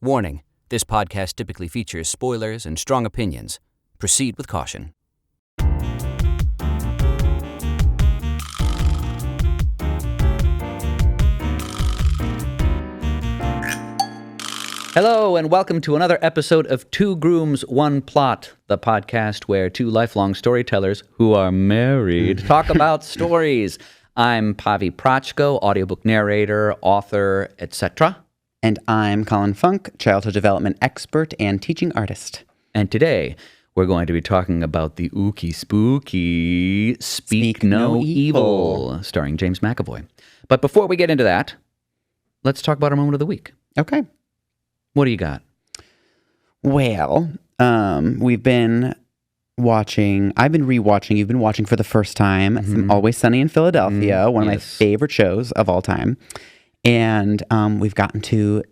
Warning, this podcast typically features spoilers and strong opinions. Proceed with caution. Hello, and welcome to another episode of Two Grooms, One Plot, the podcast where two lifelong storytellers who are married talk about stories. I'm Pavi Prochko, audiobook narrator, author, etc. And I'm Colin Funk, childhood development expert and teaching artist. And today, we're going to be talking about the ooky spooky Speak No Evil, starring James McAvoy. But before we get into that, let's talk about our moment of the week. Okay. What do you got? Well, we've been watching, I've been rewatching, you've been watching for the first time, some Always Sunny in Philadelphia, one of my favorite shows of all time. And we've gotten to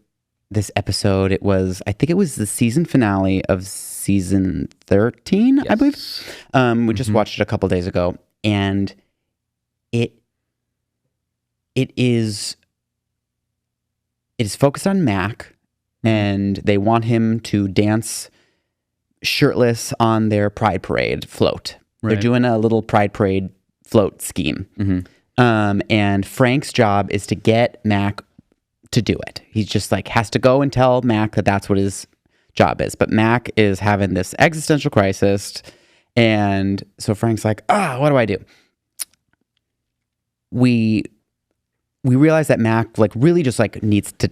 this episode. I think it was the season finale of season 13, I believe. We just watched it a couple days ago. And it is focused on Mac. And they want him to dance shirtless on their Pride Parade float. Right. They're doing a little Pride Parade float scheme. And Frank's job is to get Mac to do it. He just has to go and tell Mac that that's what his job is. But Mac is having this existential crisis. And so Frank's like, what do I do? We realize that Mac really just needs to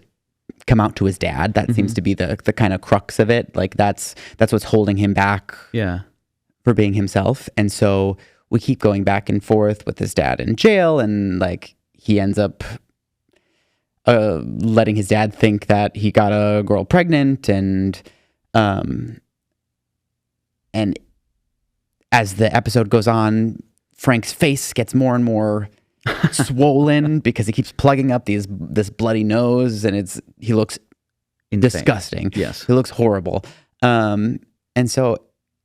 come out to his dad. That seems to be the kind of crux of it. That's what's holding him back for being himself. And so we keep going back and forth with his dad in jail, and he ends up letting his dad think that he got a girl pregnant, and as the episode goes on, Frank's face gets more and more swollen because he keeps plugging up this bloody nose, and he looks disgusting. Yes, he looks horrible. And so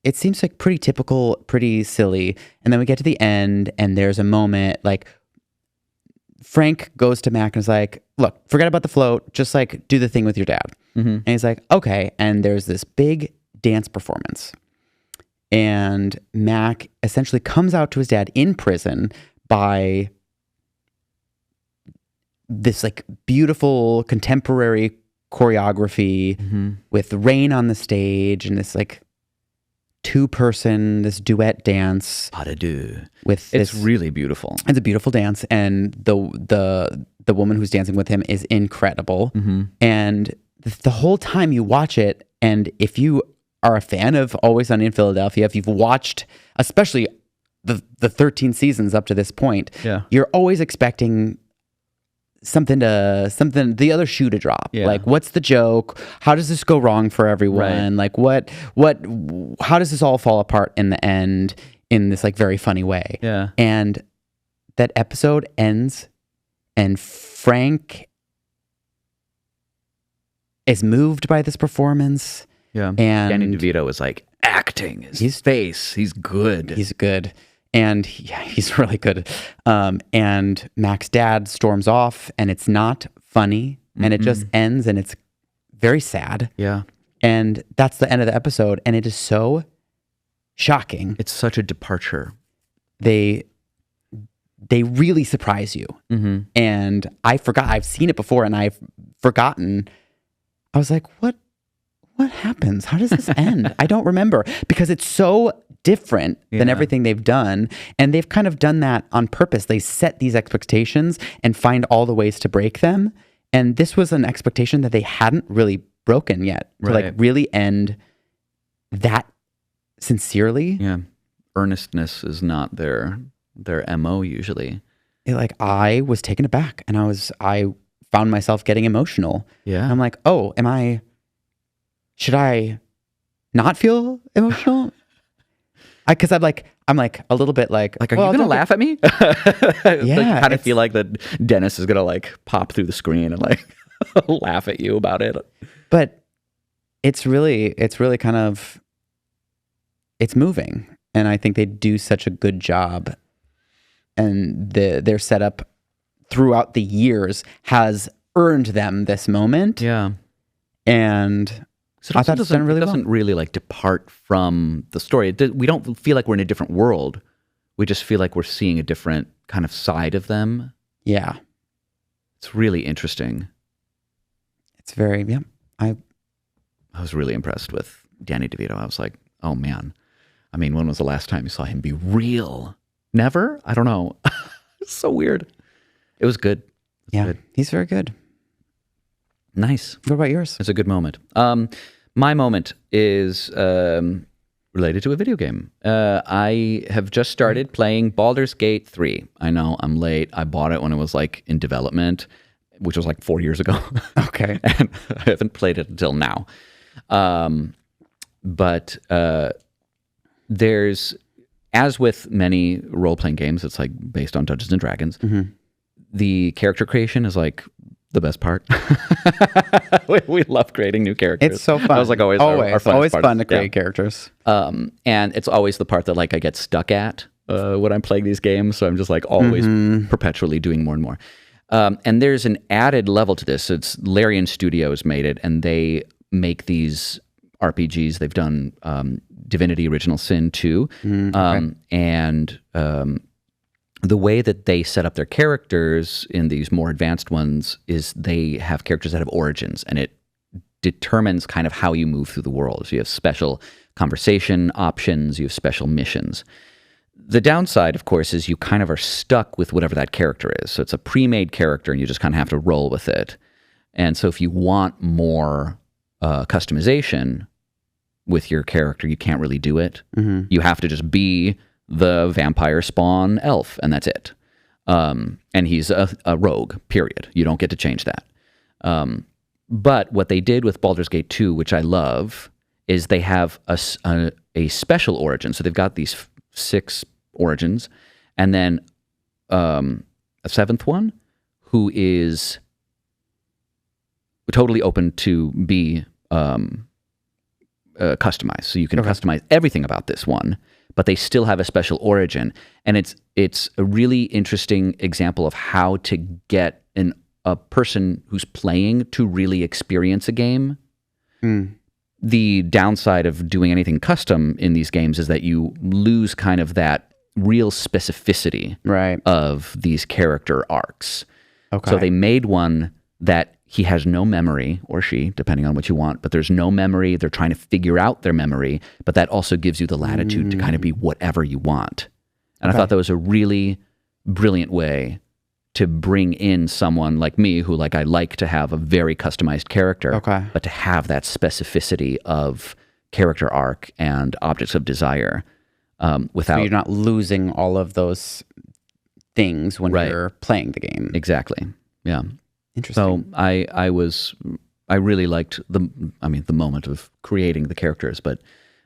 it seems pretty typical, pretty silly. And then we get to the end, and there's a moment Frank goes to Mac and is like, "Look, forget about the float. Just do the thing with your dad." And he's like, "Okay." And there's this big dance performance, and Mac essentially comes out to his dad in prison by this beautiful contemporary choreography with rain on the stage and this two-person, this duet dance. Pas de deux. It's really beautiful. It's a beautiful dance, and the woman who's dancing with him is incredible. And the whole time you watch it, and if you are a fan of Always Sunny in Philadelphia, if you've watched especially the 13 seasons up to this point, you're always expecting the other shoe to drop. What's the joke? How does this go wrong for everyone? Right. How does this all fall apart in the end in this very funny way? And that episode ends, and Frank is moved by this performance. And Danny DeVito is acting his face. He's good. He's good. And he's really good. And Mac's dad storms off, and it's not funny, and it just ends, and it's very sad. And that's the end of the episode, and it is so shocking. It's such a departure. They really surprise you. And I forgot. I've seen it before, and I've forgotten. I was like, what happens? How does this end? I don't remember, because it's so different than everything they've done. And they've kind of done that on purpose. They set these expectations and find all the ways to break them. And this was an expectation that they hadn't really broken yet. To really end that sincerely. Earnestness is not their MO usually. I was taken aback, and I found myself getting emotional. I'm like, should I not feel emotional? Because I'm a little bit are you going to laugh at me? Yeah. Kind of feel like that Dennis is going to pop through the screen and laugh at you about it. But it's really kind of, it's moving. And I think they do such a good job. And their setup throughout the years has earned them this moment. And So I thought it's done really it doesn't really like depart from the story. We don't feel like we're in a different world. We just feel like we're seeing a different kind of side of them. Yeah. It's really interesting. It's very, yeah. I was really impressed with Danny DeVito. I was like, oh man. I mean, when was the last time you saw him be real? Never? I don't know. It's so weird. It was good. Good. He's very good. Nice. What about yours? It's a good moment. My moment is related to a video game. I have just started playing Baldur's Gate 3. I know, I'm late. I bought it when it was like in development, which was like 4 years ago. Okay. And I haven't played it until now. But there's, as with many role-playing games, it's like based on Dungeons and Dragons. Mm-hmm. The character creation is like the best part. we love creating new characters. It's so fun. That was like always fun to create characters. And it's always the part that like I get stuck at when I'm playing these games. So I'm just like always perpetually doing more and more. And there's an added level to this. It's Larian Studios made it, and they make these RPGs. They've done Divinity Original Sin 2. And the way that they set up their characters in these more advanced ones is they have characters that have origins, and it determines kind of how you move through the world. So you have special conversation options, you have special missions. The downside, of course, is you kind of are stuck with whatever that character is. So it's a pre-made character, and you just kind of have to roll with it. And so if you want more customization with your character, you can't really do it. Mm-hmm. You have to just be the vampire spawn elf, and that's it. And he's a rogue, period. You don't get to change that. But what they did with Baldur's Gate 2, which I love, is they have a special origin. So they've got these 6 origins, and then a 7th one who is totally open to be customized. So you can customize everything about this one, but they still have a special origin. And it's a really interesting example of how to get a person who's playing to really experience a game. The downside of doing anything custom in these games is that you lose kind of that real specificity of these character arcs. Okay. So they made one that he has no memory, or she, depending on what you want, but there's no memory. They're trying to figure out their memory, but that also gives you the latitude to kind of be whatever you want. And I thought that was a really brilliant way to bring in someone like me who I like to have a very customized character, but to have that specificity of character arc and objects of desire without... So you're not losing all of those things when you're playing the game. Exactly. Yeah. Interesting. So I really liked the moment of creating the characters, but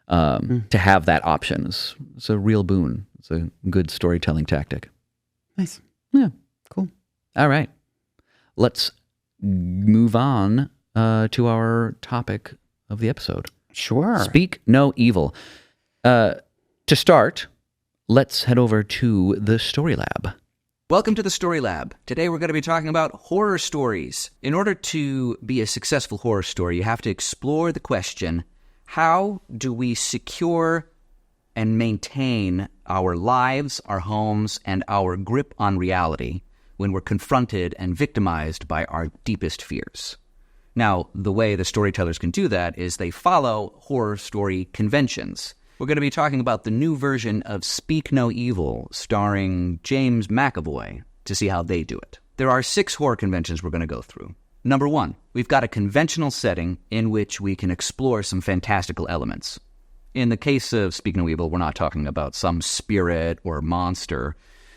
to have that option is a real boon. It's a good storytelling tactic. Nice. Yeah. Cool. All right. Let's move on to our topic of the episode. Sure. Speak no evil. To start, let's head over to the Story Lab. Welcome to the Story Lab. Today we're going to be talking about horror stories. In order to be a successful horror story, you have to explore the question, how do we secure and maintain our lives, our homes, and our grip on reality when we're confronted and victimized by our deepest fears? Now, the way the storytellers can do that is they follow horror story conventions. We're going to be talking about the new version of Speak No Evil, starring James McAvoy, to see how they do it. There are 6 horror conventions we're going to go through. Number 1, we've got a conventional setting in which we can explore some fantastical elements. In the case of Speak No Evil, we're not talking about some spirit or monster.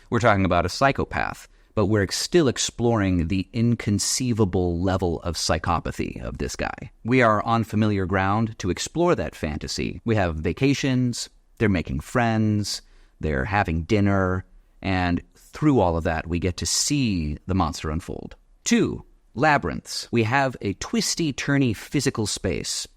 We're talking about a psychopath, but we're still exploring the inconceivable level of psychopathy of this guy. We are on familiar ground to explore that fantasy. We have vacations, they're making friends, they're having dinner, and through all of that, we get to see the monster unfold. 2, labyrinths. We have a twisty-turny physical space.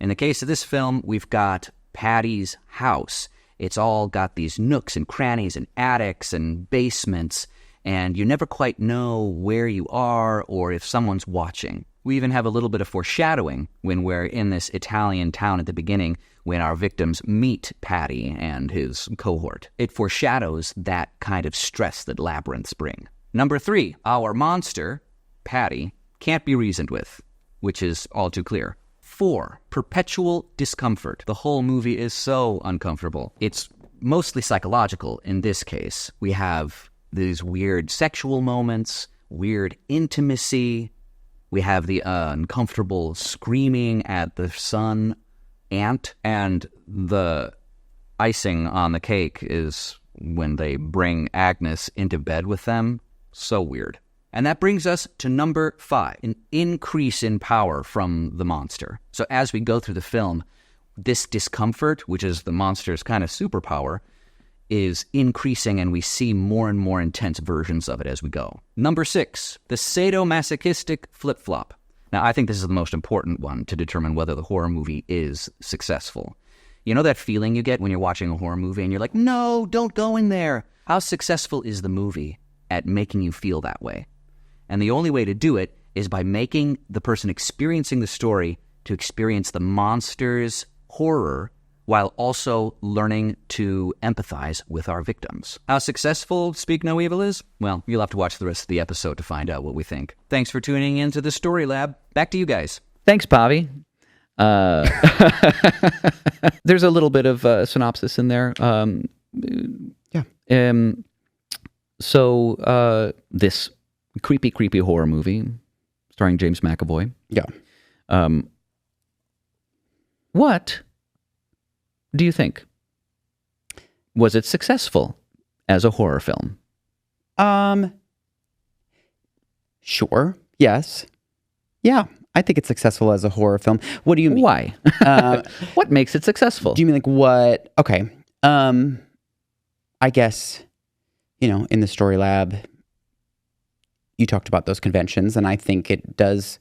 In the case of this film, we've got Paddy's house. It's all got these nooks and crannies and attics and basements, and you never quite know where you are or if someone's watching. We even have a little bit of foreshadowing when we're in this Italian town at the beginning when our victims meet Paddy and his cohort. It foreshadows that kind of stress that labyrinths bring. Number 3, our monster, Paddy, can't be reasoned with, which is all too clear. 4, perpetual discomfort. The whole movie is so uncomfortable. It's mostly psychological in this case. We have these weird sexual moments, weird intimacy. We have the uncomfortable screaming at the son aunt, and the icing on the cake is when they bring Agnes into bed with them. So weird. And that brings us to number 5, an increase in power from the monster. So as we go through the film, this discomfort, which is the monster's kind of superpower, is increasing, and we see more and more intense versions of it as we go. Number 6, the sadomasochistic flip-flop. Now, I think this is the most important one to determine whether the horror movie is successful. You know that feeling you get when you're watching a horror movie and you're like, no, don't go in there. How successful is the movie at making you feel that way? And the only way to do it is by making the person experiencing the story to experience the monster's horror while also learning to empathize with our victims. How successful Speak No Evil is? Well, you'll have to watch the rest of the episode to find out what we think. Thanks for tuning in to the Story Lab. Back to you guys. Thanks, Pavi. There's a little bit of synopsis in there. Yeah. So this creepy horror movie starring James McAvoy. Yeah. What do you think? Was it successful as a horror film? Sure. Yes. Yeah. I think it's successful as a horror film. What do you mean? Why? What makes it successful? Do you mean like what? Okay. I guess, in the Story Lab, you talked about those conventions, and I think it does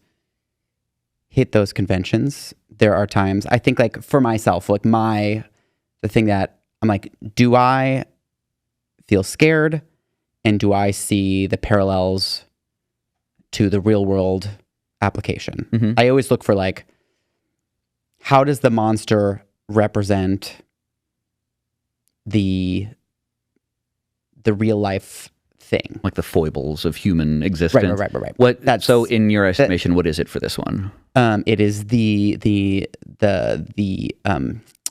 hit those conventions. There are times, I think, like for myself, like the thing that I'm like, do I feel scared? And do I see the parallels to the real world application? Mm-hmm. I always look for like, how does the monster represent the real life thing? Like the foibles of human existence. Right. What? So, in your estimation, what is it for this one? It is the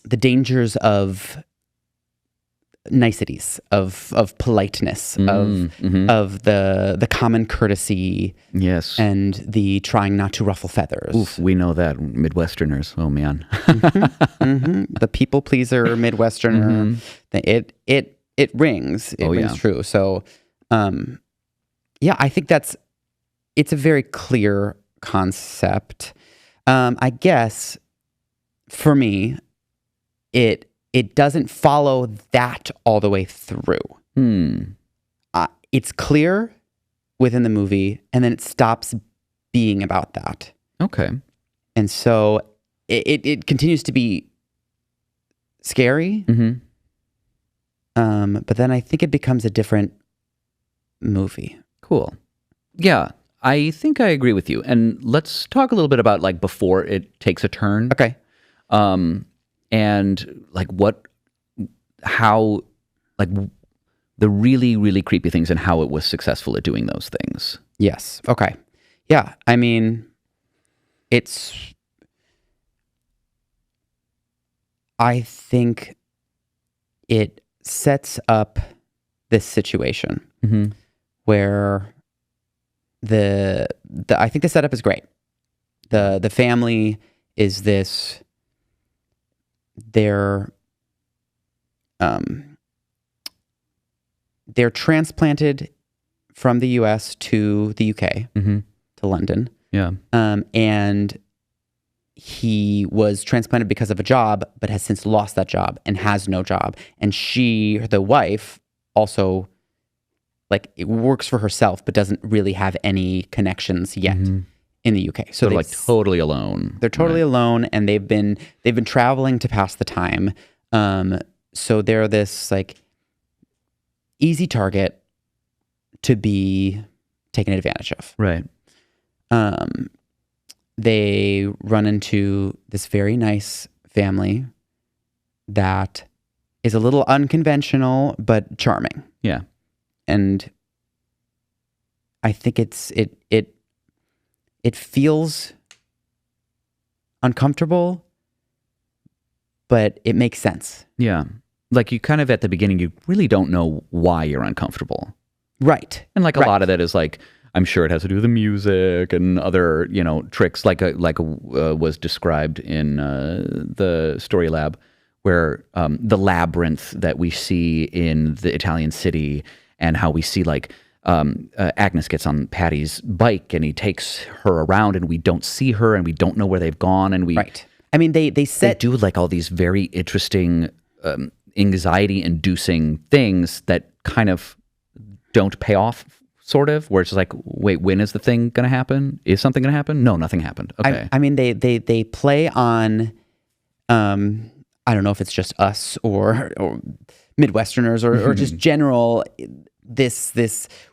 dangers of niceties, of politeness, of the common courtesy. Yes. And the trying not to ruffle feathers. Oof, we know that, Midwesterners. Oh man. The people pleaser Midwesterner. It rings. It rings true. So, I think it's a very clear concept. I guess for me, it doesn't follow that all the way through. It's clear within the movie, and then it stops being about that. Okay. And so it continues to be scary. Mm-hmm. But then I think it becomes a different movie. Cool. Yeah, I think I agree with you. And let's talk a little bit about like before it takes a turn. Okay. And like how the really, really creepy things and how it was successful at doing those things. Yes. Okay. Yeah. I mean, I think it sets up this situation where I think the setup is great. The family is this, they're transplanted from the US to the UK, to London. Yeah. And he was transplanted because of a job, but has since lost that job and has no job. And she, the wife, also it works for herself, but doesn't really have any connections yet in the UK. So they're like totally alone. They're totally alone, and they've been traveling to pass the time. So they're this easy target to be taken advantage of. Right. they run into this very nice family that is a little unconventional but charming. Yeah. And I think it feels uncomfortable, but it makes sense. Yeah. Like you kind of at the beginning, you really don't know why you're uncomfortable. Right. And like a lot of that is like, I'm sure it has to do with the music and other, tricks like was described in the Story Lab, where the labyrinth that we see in the Italian city, and how we see like Agnes gets on Paddy's bike and he takes her around and we don't see her and we don't know where they've gone. And right. I mean, they do like all these very interesting anxiety-inducing things that kind of don't pay off, sort of, where it's like, wait, when is the thing going to happen? Is something going to happen? No, nothing happened. Okay. I mean, they play on, I don't know if it's just us or Midwesterners or just general,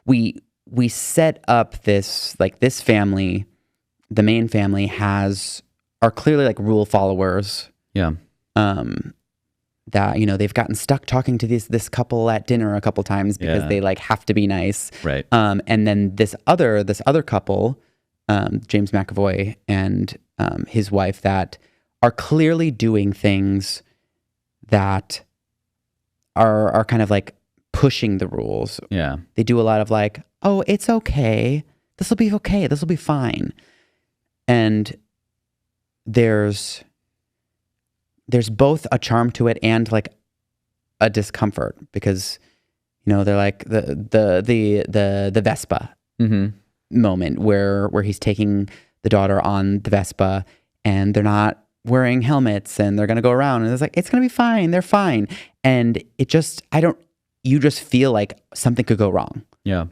we set up this, like this family, the main family are clearly like rule followers. Yeah. That, they've gotten stuck talking to this couple at dinner a couple times because they like have to be nice. Right. And then this other couple, James McAvoy and his wife, that are clearly doing things that are kind of like pushing the rules. Yeah. They do a lot of like, oh, it's okay. This will be okay. This will be fine. And there's both a charm to it and like a discomfort, because they're like the Vespa moment where he's taking the daughter on the Vespa and they're not wearing helmets and they're gonna go around and it's like, it's gonna be fine, they're fine, and you just feel like something could go wrong. Yeah.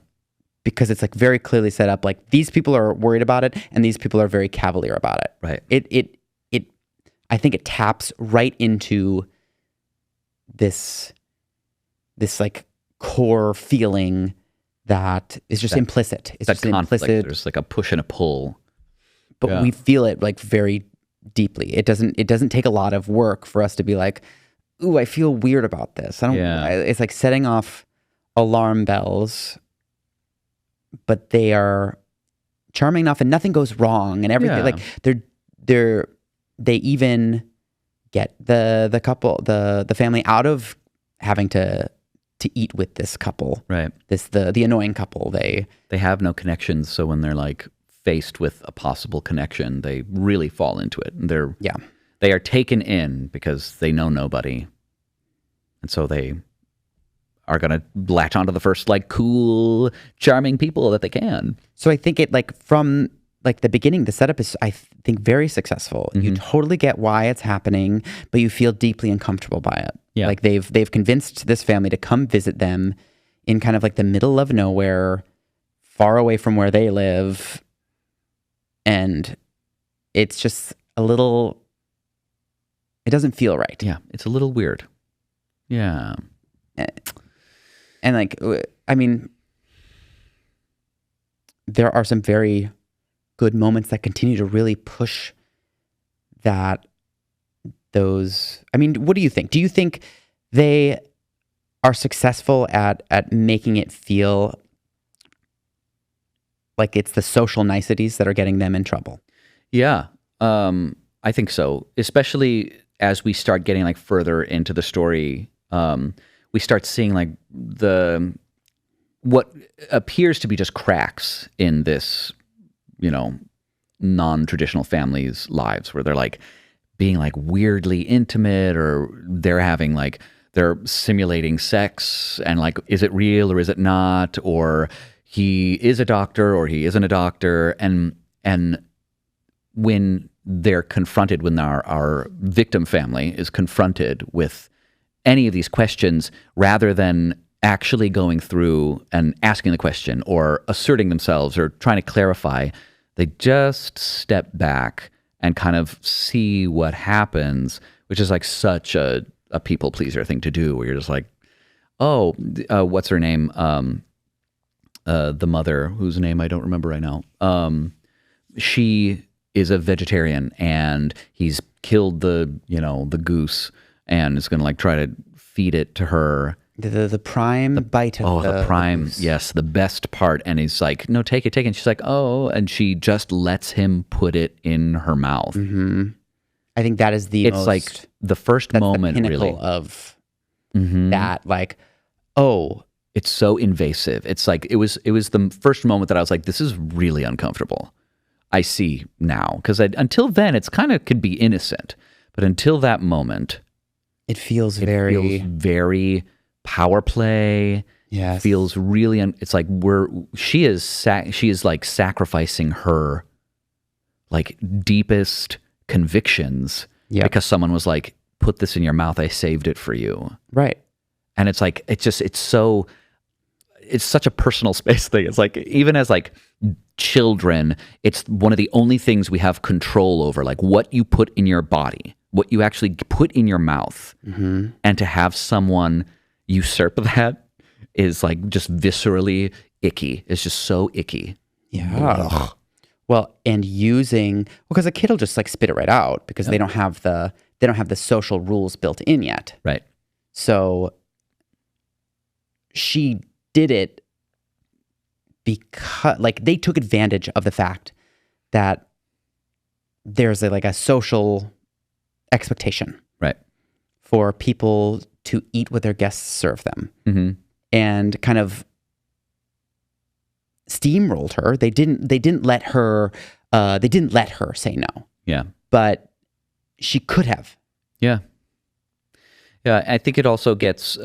Because it's like very clearly set up, like these people are worried about it and these people are very cavalier about it. Right. I think it taps right into this like core feeling that is just implicit. It's that just conflict. implicit. There's like a push and a pull. But we feel it like very deeply. It doesn't take a lot of work for us to be like, ooh, I feel weird about this. It's like setting off alarm bells, but they are charming enough and nothing goes wrong and everything. Like they even get the couple, the family out of having to eat with this couple. Right. The annoying couple. They have no connections, so when they're like faced with a possible connection, they really fall into it. And they are taken in because they know nobody. And so they are going to latch onto the first like cool, charming people that they can. So I think it like from like the beginning, the setup is, I think, very successful. Mm-hmm. You totally get why it's happening, but you feel deeply uncomfortable by it. Yeah. Like they've convinced this family to come visit them in kind of like the middle of nowhere, far away from where they live. And it's just a little, it doesn't feel right. Yeah. It's a little weird. Yeah. And like, I mean, there are some very good moments that continue to really push those. I mean, what do you think? Do you think they are successful at making it feel like it's the social niceties that are getting them in trouble? Yeah, I think so. Especially as we start getting like further into the story, we start seeing like what appears to be just cracks in this, non-traditional families' lives, where they're like being like weirdly intimate, or they're simulating sex, and like, is it real or is it not? Or he is a doctor or he isn't a doctor. And when they're confronted, when our victim family is confronted with any of these questions, rather than actually going through and asking the question or asserting themselves or trying to clarify, they just step back and kind of see what happens, which is like such a people pleaser thing to do, where you're just like, oh, what's her name? The mother, whose name I don't remember right now. She is a vegetarian and he's killed the goose and is going to like try to feed it to her. The prime bite of the prime, goose. yes, the best part. And he's like, no, take it. And she's like, oh, and she just lets him put it in her mouth. Mm-hmm. I think that is it's like the first moment, the really, of that. Like, oh, it's so invasive. It's like it was the first moment that I was like, this is really uncomfortable. I see now, because until then, it's kind of could be innocent, but until that moment, it feels very power play. Yes, feels really. It's like she is like sacrificing her like deepest convictions because someone was like, put this in your mouth, I saved it for you. Right. And it's like it's such a personal space thing. It's like, even as like children, it's one of the only things we have control over, like what you put in your body, what you actually put in your mouth. And to have someone usurp that is like just viscerally icky. It's just so icky. Yeah. Ugh. Well, and because a kid will just like spit it right out because they don't have the social rules built in yet. Right. So she did it because like they took advantage of the fact that there's a social expectation. Right. For people to eat what their guests serve them. And kind of steamrolled her. They didn't let her say no. Yeah. But she could have. Yeah. Yeah, I think it also gets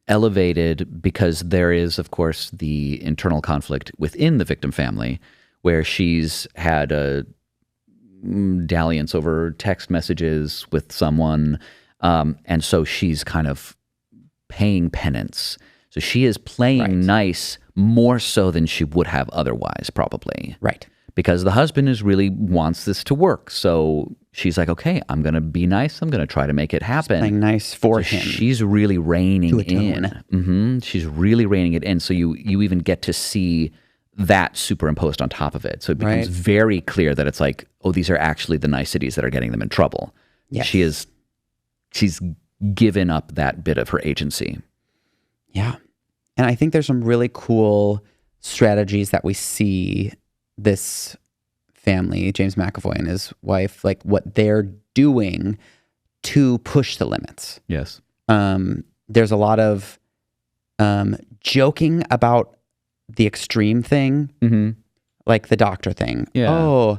elevated because there is, of course, the internal conflict within the victim family where she's had a dalliance over text messages with someone. And so she's kind of paying penance. So she is playing nice more so than she would have otherwise, probably. Right. Because the husband really wants this to work. So she's like, okay, I'm going to be nice. I'm going to try to make it happen. Playing nice for him. She's really reining in. She's really reining it in. So you even get to see that superimposed on top of it. So it becomes very clear that it's like, oh, these are actually the niceties that are getting them in trouble. Yes. She's given up that bit of her agency. Yeah. And I think there's some really cool strategies that we see this family, James McAvoy and his wife, like what they're doing to push the limits. Yes. There's a lot of joking about the extreme thing, like the doctor thing. Yeah. Oh,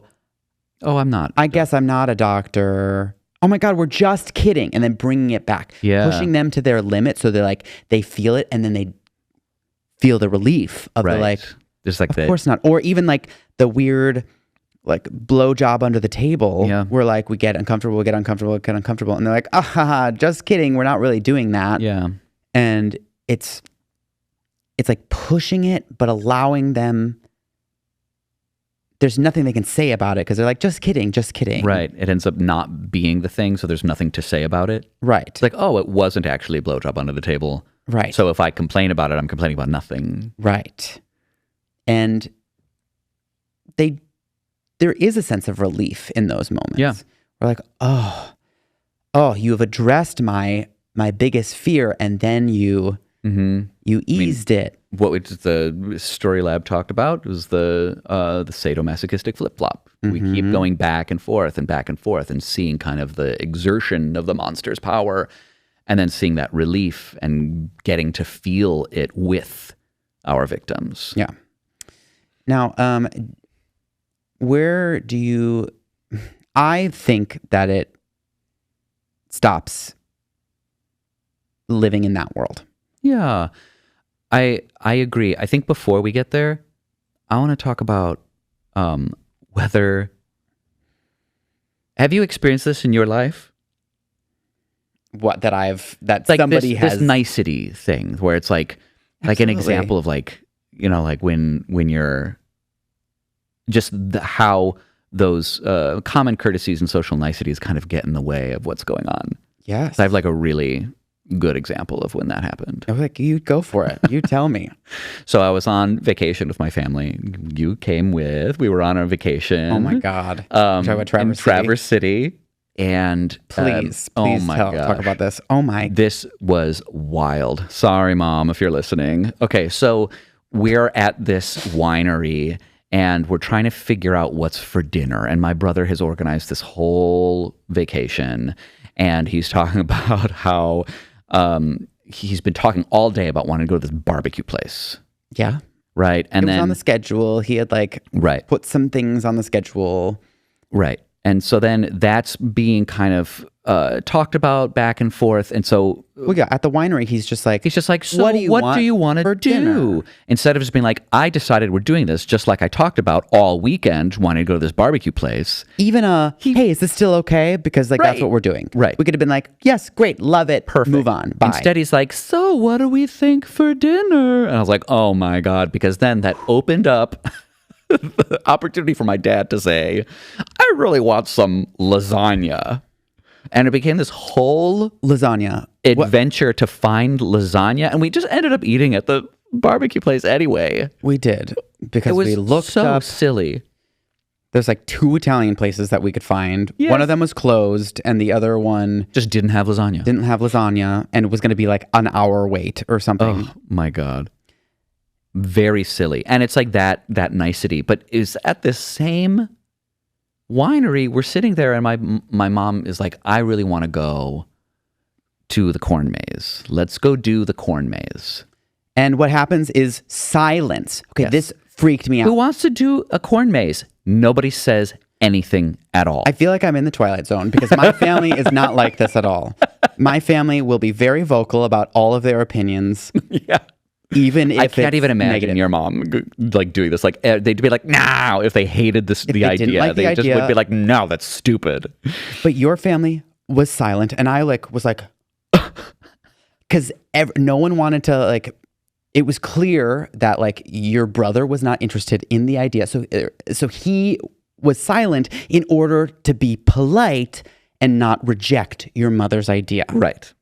I'm not. I guess I'm not a doctor. Oh my God, we're just kidding. And then bringing it back. Yeah. Pushing them to their limit so they're like, they feel it and then they feel the relief of the like, just like of course not. Or even like the weird like blowjob under the table where like we get uncomfortable. And they're like, just kidding. We're not really doing that. Yeah. And it's like pushing it, but allowing them, there's nothing they can say about it because they're like, just kidding. Right. It ends up not being the thing, so there's nothing to say about it. Right. It's like, oh, it wasn't actually a blowjob under the table. Right. So if I complain about it, I'm complaining about nothing. Right. And there is a sense of relief in those moments. Yeah. We're like, oh, you have addressed my biggest fear, and then you eased it. What the Story Lab talked about was the sadomasochistic flip-flop. We keep going back and forth and seeing kind of the exertion of the monster's power and then seeing that relief and getting to feel it with our victims. Yeah. Now, where do you... I think that it stops living in that world. Yeah. I agree. I think before we get there, I want to talk about whether... Have you experienced this in your life? What, that like somebody has... This nicety thing where it's like an example of like, you know, like when you're... Just how those common courtesies and social niceties kind of get in the way of what's going on. Yes. So I have like a really good example of when that happened. I was like, you go for it. You tell me. So I was on vacation with my family. You came with. We were on a vacation. Oh my God. Talk about in Traverse City. And please oh my talk gosh. about this. Oh my. This was wild. Sorry, Mom, if you're listening. Okay, so we're at this winery and we're trying to figure out what's for dinner. And my brother has organized this whole vacation. And he's talking about how he's been talking all day about wanting to go to this barbecue place. Yeah. Right. And it was then on the schedule. He had put some things on the schedule. Right. And so then that's being kind of talked about back and forth. And so at the winery, he's just like, so what do you want to do? Dinner? Instead of just being like, I decided we're doing this, just like I talked about all weekend, wanting to go to this barbecue place. Even hey, is this still okay? Because that's what we're doing. Right. We could have been like, yes, great, love it, perfect, move on, bye. Instead, he's like, so what do we think for dinner? And I was like, oh my God, because then that opened up the opportunity for my dad to say, I really want some lasagna. And it became this whole lasagna adventure to find lasagna. And we just ended up eating at the barbecue place anyway. We did. Because we looked so up. Silly. There's like 2 Italian places that we could find. Yes. One of them was closed and the other one just didn't have lasagna. And it was going to be like an hour wait or something. Oh my God. Very silly. And it's like that nicety, but is at this same winery, we're sitting there and my mom is like, I really want to go to the corn maze. Let's go do the corn maze. And what happens is silence. Okay, Yes. This freaked me out. Who wants to do a corn maze? Nobody says anything at all. I feel like I'm in the Twilight Zone because my family is not like this at all. My family will be very vocal about all of their opinions. Yeah. Even if I can't even imagine negative. your mom like doing this. Like they'd be like, "No!" If they hated the idea, they just would be like, "No, that's stupid." But your family was silent, and I was like, because no one wanted to It was clear that your brother was not interested in the idea, so he was silent in order to be polite and not reject your mother's idea. Right.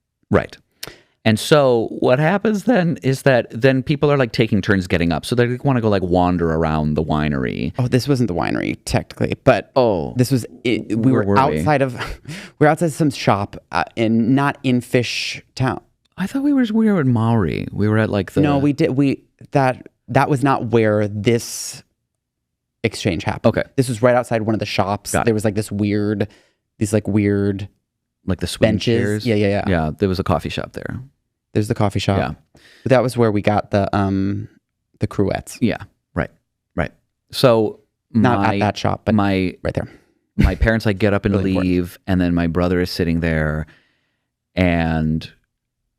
And so what happens then is that then people are taking turns getting up. So they want to go wander around the winery. Oh, this wasn't the winery technically, but this was we were outside of some shop not in Fish Town. I thought we were in Maori. We were at the No, that was not where this exchange happened. Okay. This was right outside one of the shops. There was these weird the swing benches. chairs. Yeah. Yeah, there was a coffee shop there. There's the coffee shop. Yeah. But that was where we got the cruettes. Yeah. Right. So not at that shop, but right there. My parents get up and Really leave, and then my brother is sitting there, and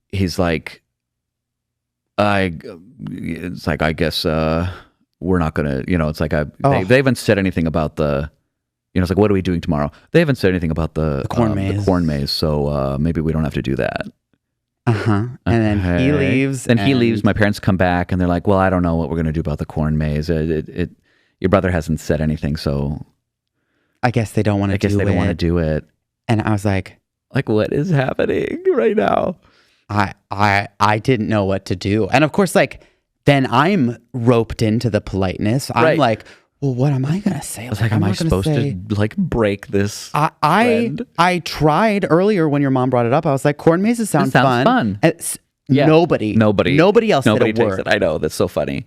he's like, I guess we're not gonna, it's like they haven't said anything about the, it's like, what are we doing tomorrow? They haven't said anything about the corn maze, so maybe we don't have to do that. And then he leaves. And he leaves. My parents come back, and they're like, well, I don't know what we're gonna do about the corn maze. Your brother hasn't said anything, so I guess they don't want to. They don't want to do it. And I was like, what is happening right now? I didn't know what to do. And of course, then I'm roped into the politeness. I'm like, well, what am I going to say? I was like, am I supposed to break this? I tried earlier when your mom brought it up. I was like, corn mazes sound fun. Yeah. Nobody else said a word. It. I know. That's so funny.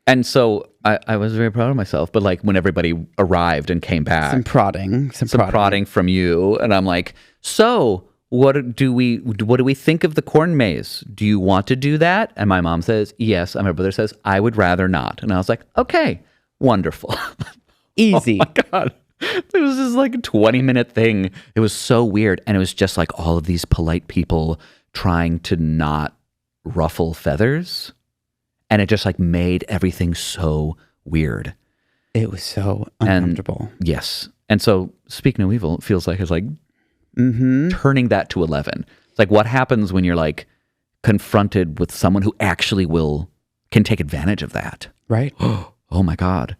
And so I was very proud of myself. But when everybody arrived and came back, some prodding from you, and I'm like, so what do we think of the corn maze? Do you want to do that? And my mom says yes, and my brother says I would rather not. And I was like, okay, wonderful, easy. Oh my God. It was this 20-minute thing. It was so weird, and it was just all of these polite people trying to not ruffle feathers. And it just made everything so weird. It was so uncomfortable. Yes. And so speaking of evil, it feels like it's turning that to 11. It's what happens when you're confronted with someone who actually can take advantage of that. Right. Oh my God.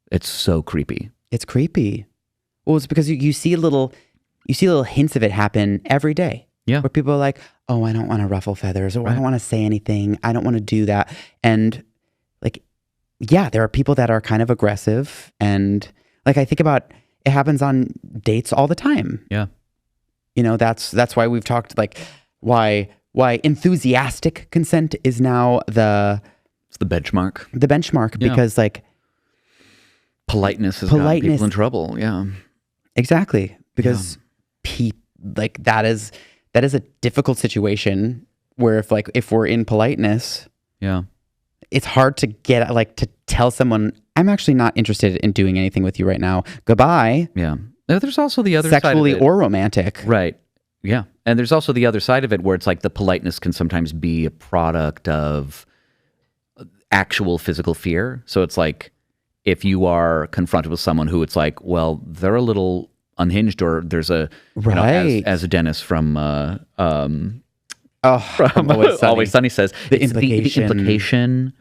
It's so creepy. It's creepy. Well, it's because you see little hints of it happen every day. Yeah. Where people are like, oh, I don't want to ruffle feathers, or I don't want to say anything. I don't want to do that. And like, yeah, there are people that are kind of aggressive. And like, I think about, it happens on dates all the time. Yeah. You know, that's why we've talked like why enthusiastic consent is now It's the benchmark. Yeah. because like Politeness has gotten people in trouble. Yeah. Exactly. Because like that is a difficult situation where if we're in politeness, Yeah. it's hard to get like to tell someone, I'm actually not interested in doing anything with you right now. Goodbye. Yeah. Now, there's also the other side Sexually of it. or romantic. Right. Yeah. And there's also the other side of it where it's like the politeness can sometimes be a product of actual physical fear. So it's like if you are confronted with someone who it's like, well, they're a little unhinged, or there's a, you know, as Dennis from from Always Sunny says, The it's implication.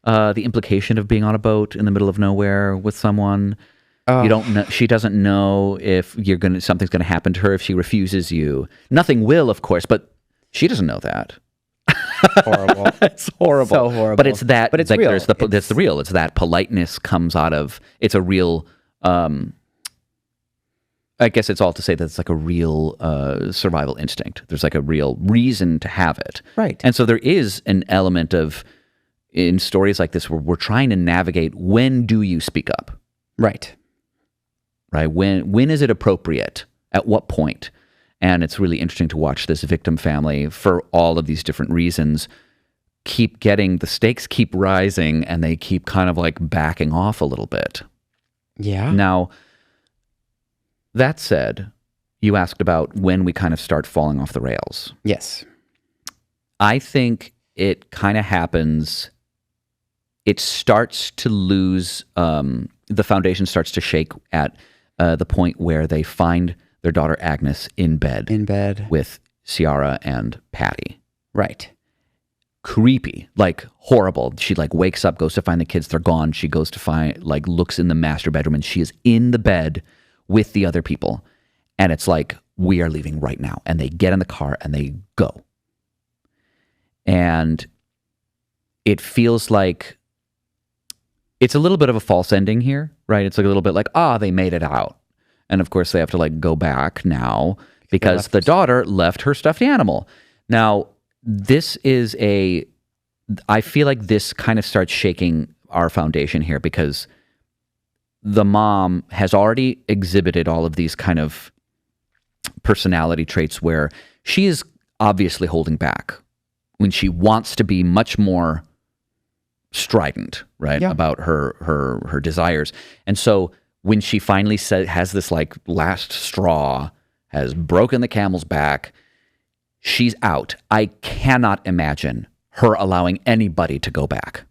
the implication of being on a boat in the middle of nowhere with someone. You don't know. She doesn't know if something's gonna happen to her if she refuses you. Nothing will, of course, but she doesn't know that. Horrible. It's horrible. So horrible. But it's that. But it's like, real. That's the real. It's that politeness comes out of. It's a real. I guess it's all to say that it's like a real survival instinct. There's like a real reason to have it. Right. And so there is an element of, in stories like this, where we're trying to navigate, when do you speak up? Right. Right? When is it appropriate? At what point? And it's really interesting to watch this victim family, for all of these different reasons, the stakes keep rising, and they keep kind of like backing off a little bit. Yeah. Now, that said, you asked about when we kind of start falling off the rails. Yes. I think it kind of happens. It starts to lose, the foundation starts to shake at the point where they find their daughter Agnes in bed with Ciara and Paddy. Right. Creepy, like horrible. She like wakes up, goes to find the kids, they're gone. She goes to find, like, looks in the master bedroom, and she is in the bed with the other people. And it's like, we are leaving right now. And they get in the car and they go. And it feels like it's a little bit of a false ending here, right? It's like a little bit like, they made it out. And of course they have to like go back now because the daughter left her stuffed animal. Now, I feel like this kind of starts shaking our foundation here, because the mom has already exhibited all of these kind of personality traits where she is obviously holding back when she wants to be much more strident, right? About her desires. And so when she finally has this like last straw, has broken the camel's back, she's out. I cannot imagine her allowing anybody to go back.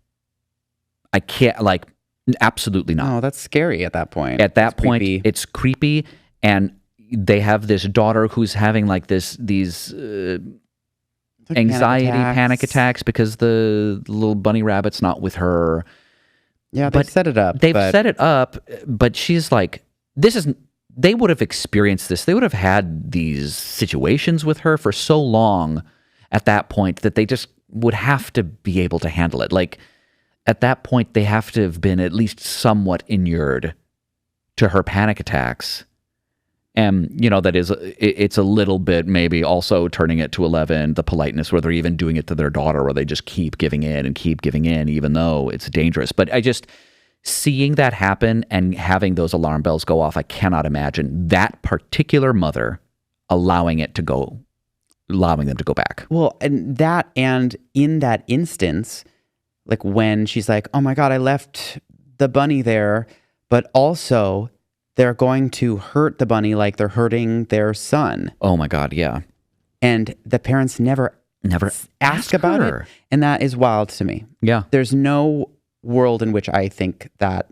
I can't, like, absolutely not. Oh, that's scary at that point. At that point, it's creepy. And they have this daughter who's having like these anxiety, panic attacks because the little bunny rabbit's not with her. Yeah, they've set it up. Set it up, but she's like, they would have experienced this. They would have had these situations with her for so long at that point that they just would have to be able to handle it. Like, at that point, they have to have been at least somewhat inured to her panic attacks. And, that is, it's a little bit maybe also turning it to 11, the politeness, where they're even doing it to their daughter, where they just keep giving in, even though it's dangerous. But seeing that happen and having those alarm bells go off, I cannot imagine that particular mother allowing them to go back. Well, and in that instance, like when she's like, oh my God, I left the bunny there, but also they're going to hurt the bunny like they're hurting their son. Oh my God, yeah. And the parents never ask about it. And that is wild to me. Yeah. There's no world in which I think that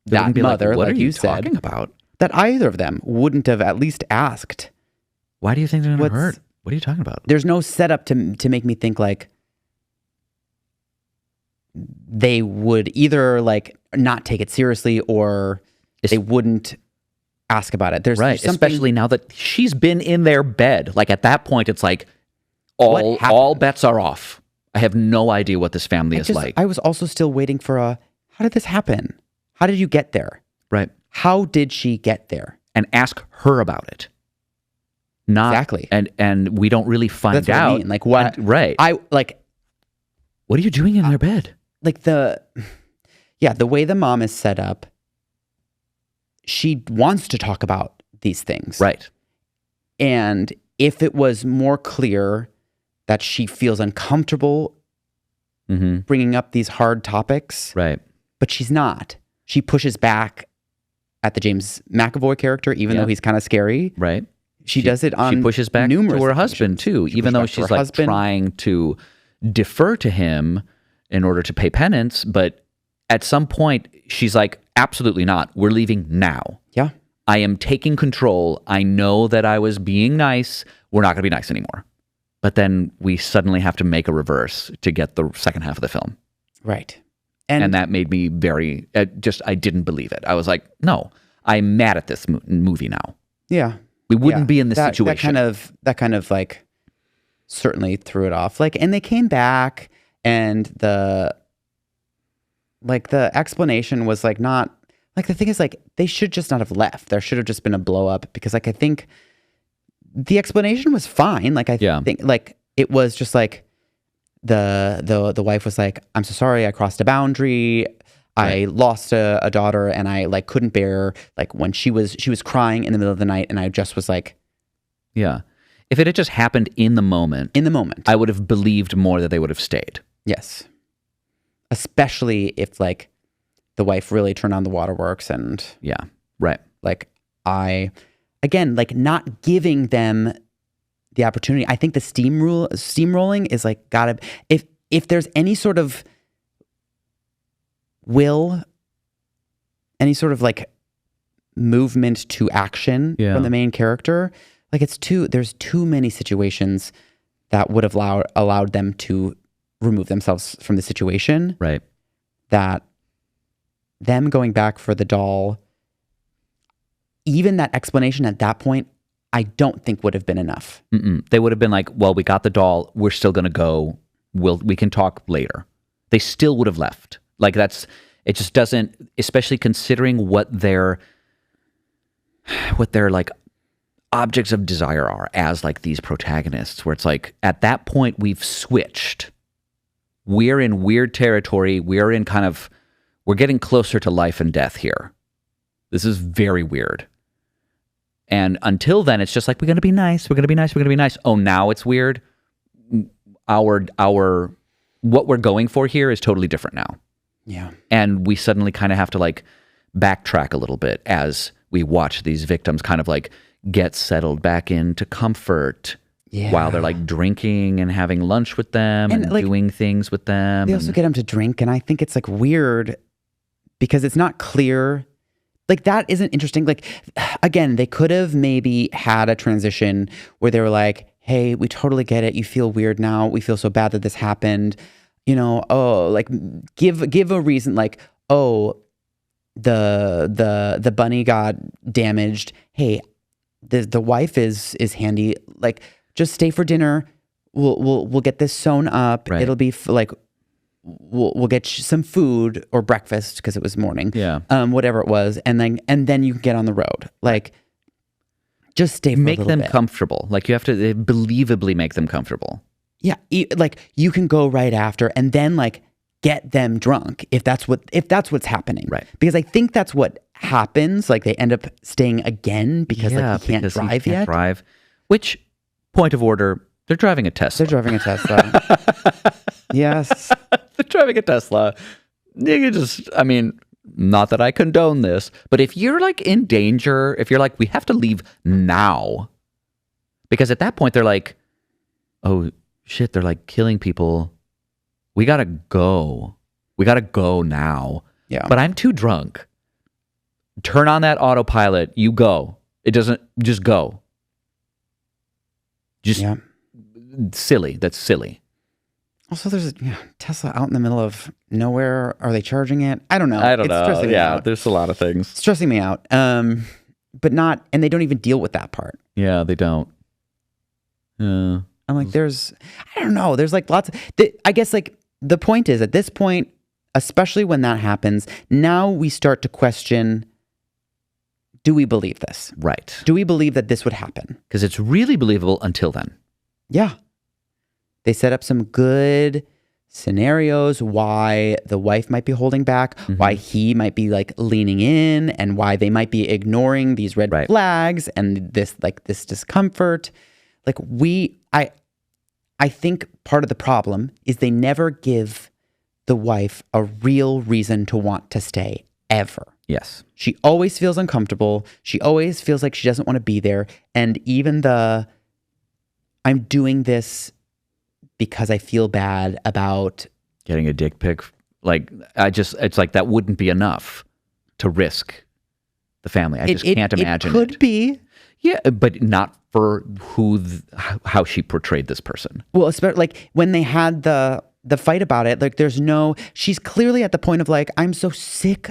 mother, like you said, talking about? That either of them wouldn't have at least asked. Why do you think they're going to hurt? What are you talking about? There's no setup to make me think like they would either like not take it seriously, or they wouldn't ask about it. There's something, especially now that she's been in their bed. Like at that point, it's like all bets are off. I have no idea what this family is like. I was also still waiting for how did this happen? How did you get there? Right. How did she get there? And ask her about it. Not exactly. And we don't really find That's what out. I mean. Like what? Right. What are you doing in their bed? Like the way the mom is set up, she wants to talk about these things. Right. And if it was more clear that she feels uncomfortable bringing up these hard topics, right? But she's not. She pushes back at the James McAvoy character, even though he's kind of scary. Right. She does it on She pushes back to numerous her husband, too, even though she's like trying to defer to him in order to pay penance. But at some point, she's like, absolutely not. We're leaving now. Yeah. I am taking control. I know that I was being nice. We're not going to be nice anymore. But then we suddenly have to make a reverse to get the second half of the film. Right. And that made me very, I didn't believe it. I was like, no, I'm mad at this movie now. Yeah. We wouldn't be in this situation. That kind of like certainly threw it off. Like, and they came back and the explanation was like not, like the thing is like, they should just not have left. There should have just been a blow up because like, I think the explanation was fine. Like, I think like it was just like the wife was like, I'm so sorry. I crossed a boundary. I lost a daughter and I like couldn't bear like when she was crying in the middle of the night and I just was like, yeah. If it had just happened in the moment, I would have believed more that they would have stayed. Yes. Especially if like the wife really turned on the waterworks and like again, like not giving them the opportunity. I think the steamrolling is like gotta, if there's any sort of will, any sort of like movement to action from the main character, like there's too many situations that would have allowed them to remove themselves from the situation. Right. That them going back for the doll, even that explanation at that point, I don't think would have been enough. They would have been like, well, we got the doll. We're still going to go. We can talk later. They still would have left. Like it just doesn't, especially considering what their like objects of desire are as like these protagonists, where it's like at that point we've switched. We're in weird territory. We're getting closer to life and death here. This is very weird. And until then, it's just like, we're going to be nice. We're going to be nice. We're going to be nice. Oh, now it's weird. What we're going for here is totally different now. Yeah. And we suddenly kind of have to like backtrack a little bit as we watch these victims kind of like get settled back into comfort while they're like drinking and having lunch with them and like, doing things with them. They also get them to drink. And I think it's like weird because it's not clear. Like that isn't interesting. Like, again, they could have maybe had a transition where they were like, hey, we totally get it. You feel weird now. We feel so bad that this happened. You know, oh, like give a reason, like, oh, the bunny got damaged. Hey, the wife is handy. Like, just stay for dinner. We'll get this sewn up. Right. It'll be like we'll get some food or breakfast because it was morning. Yeah. Whatever it was, and then you can get on the road. Like, just stay for make a little them bit. Comfortable. Like you have to believably make them comfortable. Yeah, like you can go right after and then like get them drunk if that's what's happening. Right. Because I think that's what happens. Like they end up staying again because like he can't drive yet. Drive. Which, point of order, they're driving a Tesla. They're driving a Tesla. Yes. They're driving a Tesla. You can just, I mean, not that I condone this, but if you're like in danger, if you're like, we have to leave now, because at that point they're like, oh shit, they're like killing people. We gotta go. We gotta go now. Yeah. But I'm too drunk. Turn on that autopilot. You go. It doesn't, just go. Just silly. That's silly. Also, there's a Tesla out in the middle of nowhere. Are they charging it? I don't know. I don't know. Yeah, there's a lot of things. It's stressing me out. but not, and they don't even deal with that part. Yeah, they don't. I'm like, I don't know. There's like lots of, I guess like the point is at this point, especially when that happens, now we start to question, do we believe this? Right. Do we believe that this would happen? Because it's really believable until then. Yeah. They set up some good scenarios why the wife might be holding back, why he might be like leaning in, and why they might be ignoring these red flags and this discomfort. Like I think part of the problem is they never give the wife a real reason to want to stay ever. Yes. She always feels uncomfortable. She always feels like she doesn't want to be there. And even I'm doing this because I feel bad about getting a dick pic. Like, it's like that wouldn't be enough to risk the family. I just can't imagine it. Could be. Yeah, but not for how she portrayed this person. Well, especially like when they had the fight about it, like she's clearly at the point of like, I'm so sick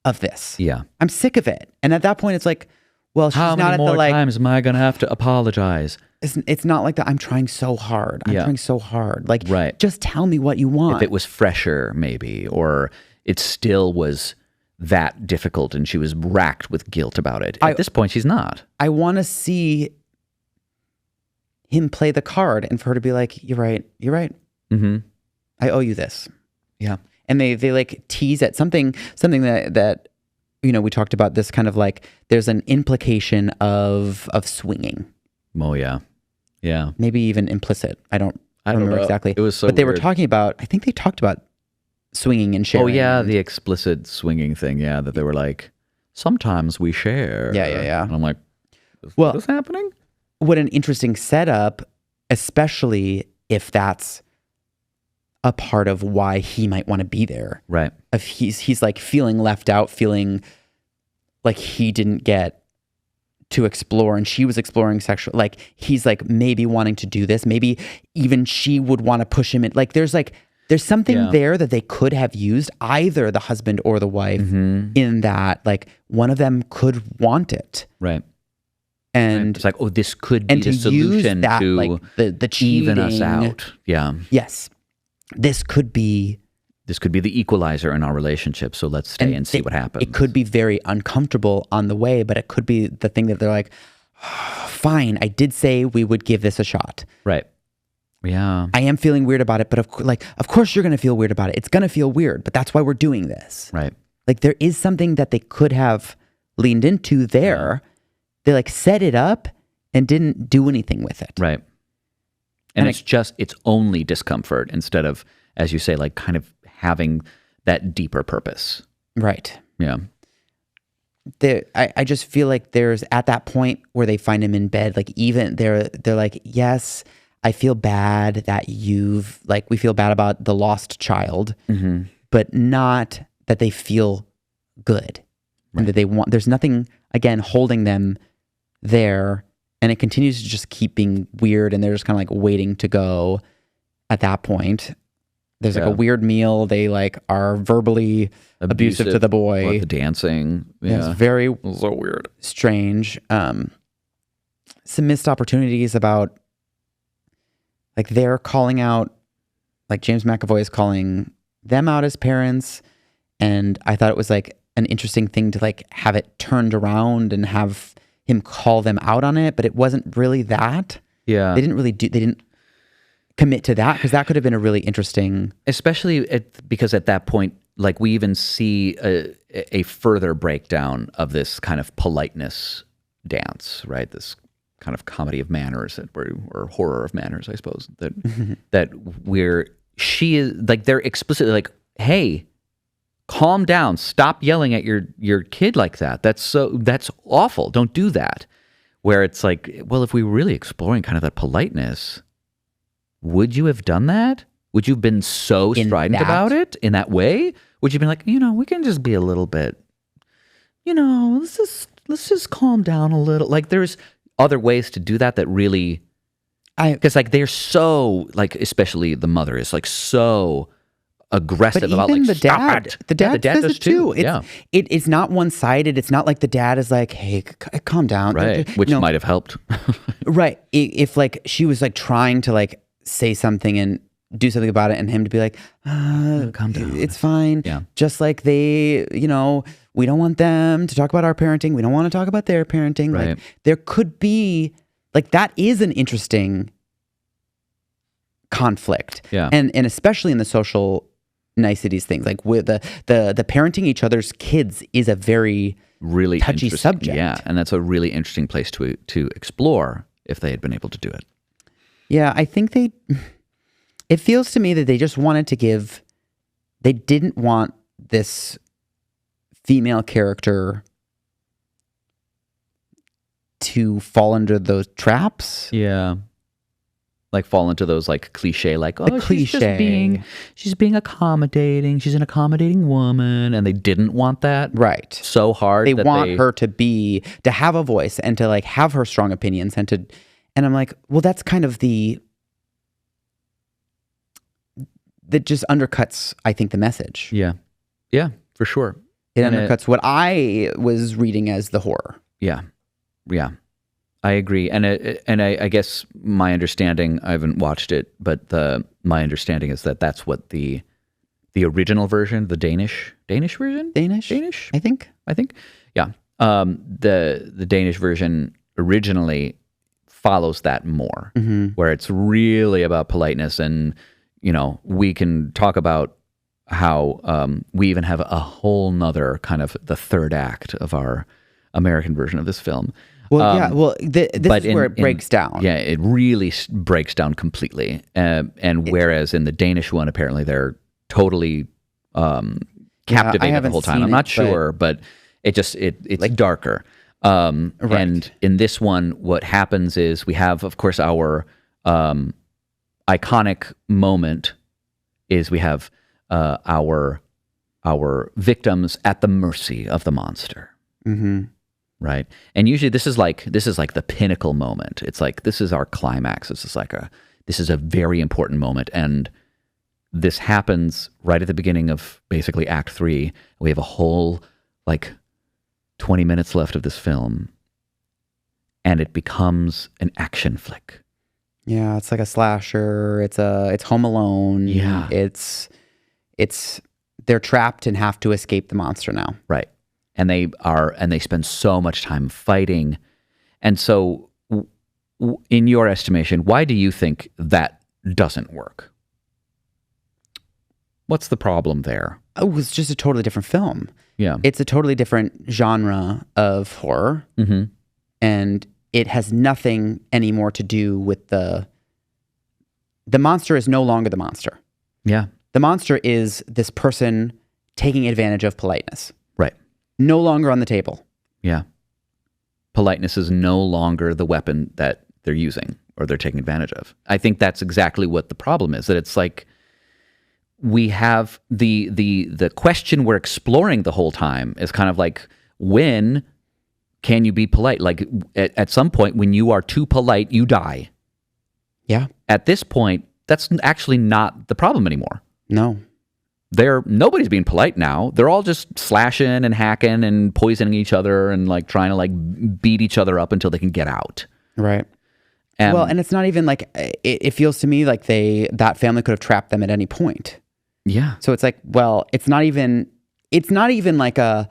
of this. Yeah. I'm sick of it. And at that point it's like, well, she's how not many at more the like, times am I going to have to apologize? It's not like that. I'm trying so hard. I'm trying so hard. Like, just tell me what you want. If it was fresher, maybe, or it still was that difficult and she was racked with guilt about it. At this point, she's not. I want to see him play the card and for her to be like, you're right. Mm-hmm. I owe you this. Yeah. And they like tease at something that we talked about this kind of like, there's an implication of swinging. Oh, yeah. Yeah. Maybe even implicit. I don't remember exactly. It was so But they weird. were talking about, I think they talked about swinging and sharing. Oh, yeah. The explicit swinging thing. Yeah. That they were like, sometimes we share. Yeah. And I'm like, what is happening? What an interesting setup, especially if that's a part of why he might want to be there. Right. If he's like feeling left out, feeling like he didn't get to explore and she was exploring sexual, like he's like maybe wanting to do this, maybe even she would want to push him in. Like there's something there that they could have used, either the husband or the wife, in that like one of them could want it. Right. And it's like, oh, this could be the solution that, to like the cheating, even us out. Yeah. Yes. This could be the equalizer in our relationship. So let's stay and see what happens. It could be very uncomfortable on the way, but it could be the thing that they're like, oh, fine, I did say we would give this a shot. Right. Yeah. I am feeling weird about it, but of course you're going to feel weird about it. It's going to feel weird, but that's why we're doing this. Right. Like there is something that they could have leaned into there. Yeah. They like set it up and didn't do anything with it. Right. And it's only discomfort instead of, as you say, like kind of having that deeper purpose. Right. Yeah. I just feel like there's at that point where they find him in bed, like even they're like, yes, I feel bad that we feel bad about the lost child, but not that they feel good and that they want, there's nothing, again, holding them there. And it continues to just keep being weird, and they're just kind of like waiting to go at that point. There's like a weird meal. They like are verbally abusive to the boy. Like the dancing. Yeah. It's very so weird. Strange. Some missed opportunities about like they're calling out, like James McAvoy is calling them out as parents. And I thought it was like an interesting thing to like have it turned around and have him call them out on it, but it wasn't really that. Yeah. They didn't commit to that, because that could have been a really interesting... Especially because at that point, like we even see a further breakdown of this kind of politeness dance, right? This kind of comedy of manners or horror of manners, I suppose, that where she is like, they're explicitly like, hey, calm down. Stop yelling at your kid like that. That's awful. Don't do that. Where it's like, well, if we were really exploring kind of that politeness, would you have done that? Would you have been so strident about it in that way? Would you have been like, we can just be a little bit, let's just calm down a little. Like there's other ways to do that really, because like they're so like, especially the mother is like so aggressive But about even like the stop dad, it. the dad, Yeah, the dad says does it too. Yeah, It's not one-sided. It's not like the dad is like, "Hey, calm down," right. Which might have helped. right. If like she was like trying to like say something and do something about it, and him to be like, calm down. It's fine. Yeah. Just like they, we don't want them to talk about our parenting. We don't want to talk about their parenting. Right. Like there could be like that is an interesting conflict. Yeah. And especially in the social niceties things, like with the parenting each other's kids is a very really touchy interesting. subject. Yeah, and that's a really interesting place to explore if they had been able to do it. Yeah, I think it feels to me that they just wanted to they didn't want this female character to fall under those traps. Yeah. Like fall into those like cliche, like, oh, she's just cliche. she's being accommodating. She's an accommodating woman. And they didn't want that Right. so hard. They want her to have a voice and to like have her strong opinions and I'm like, well, that's kind of that just undercuts, I think, the message. Yeah. Yeah, for sure. It And undercuts what I was reading as the horror. Yeah. Yeah. I agree. And I guess my understanding, I haven't watched it, but my understanding is that that's what the original version, the Danish version? Danish, I think. Yeah. The Danish version originally follows that more, where it's really about politeness. And, we can talk about how we even have a whole nother kind of the third act of our American version of this film. Well, yeah. Well, this is where it breaks down. Yeah, it really breaks down completely. And whereas in the Danish one, apparently they're totally captivated the whole time. I'm not sure, but it's like darker. Right. And in this one, what happens is we have, of course, our iconic moment is we have our victims at the mercy of the monster. Mm-hmm. Right. And usually this is like the pinnacle moment. It's like, this is our climax. This is a very important moment. And this happens right at the beginning of basically Act 3. We have a whole 20 minutes left of this film. And it becomes an action flick. Yeah. It's like a slasher. It's Home Alone. Yeah. They're trapped and have to escape the monster now. Right. And they spend so much time fighting. And so in your estimation, why do you think that doesn't work? What's the problem there? Oh, it was just a totally different film. Yeah. It's a totally different genre of horror. Mm-hmm. And it has nothing anymore to do with the monster is no longer the monster. Yeah. The monster is this person taking advantage of politeness. Right. No longer on the table. Yeah. Politeness is no longer the weapon that they're using or they're taking advantage of. I think that's exactly what the problem is, that it's like we have the question we're exploring the whole time is kind of like, when can you be polite? Like at some point when you are too polite, you die. Yeah. At this point, that's actually not the problem anymore. No. Nobody's being polite now. They're all just slashing and hacking and poisoning each other and trying to beat each other up until they can get out. Right. And it's not even it feels to me like that family could have trapped them at any point. Yeah. So it's like, well, it's not even like the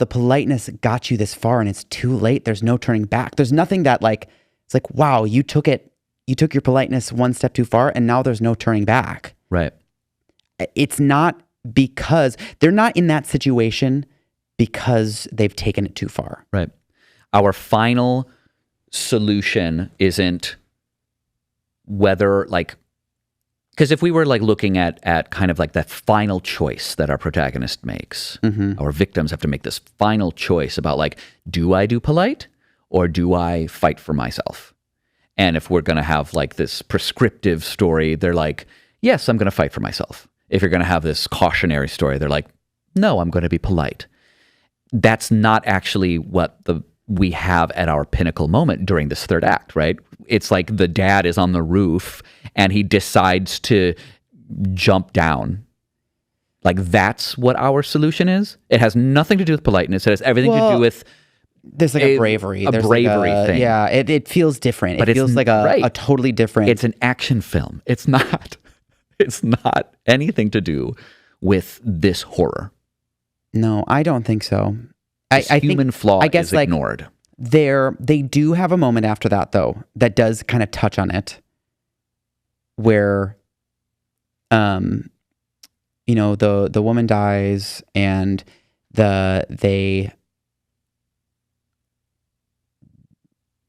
politeness got you this far and it's too late. There's no turning back. There's nothing that it's like, wow, you took your politeness one step too far and now there's no turning back. Right. It's not because they're not in that situation because they've taken it too far. Right. Our final solution isn't whether because if we were looking at kind of that final choice that our protagonist makes, our victims have to make this final choice about do I do polite or do I fight for myself? And if we're going to have this prescriptive story, they're like, yes, I'm going to fight for myself. If you're going to have this cautionary story, they're like, no, I'm going to be polite. That's not actually what we have at our pinnacle moment during this third act, right? It's like the dad is on the roof and he decides to jump down Like that's what our solution is. It has nothing to do with politeness. It has everything to do with there's like a bravery. There's bravery thing. Yeah, it feels different. But it feels like a totally different. It's an action film. It's not. It's not anything to do with this horror. No, I don't think so. I think flaw is ignored. They do have a moment after that though that does kind of touch on it, where, the woman dies and they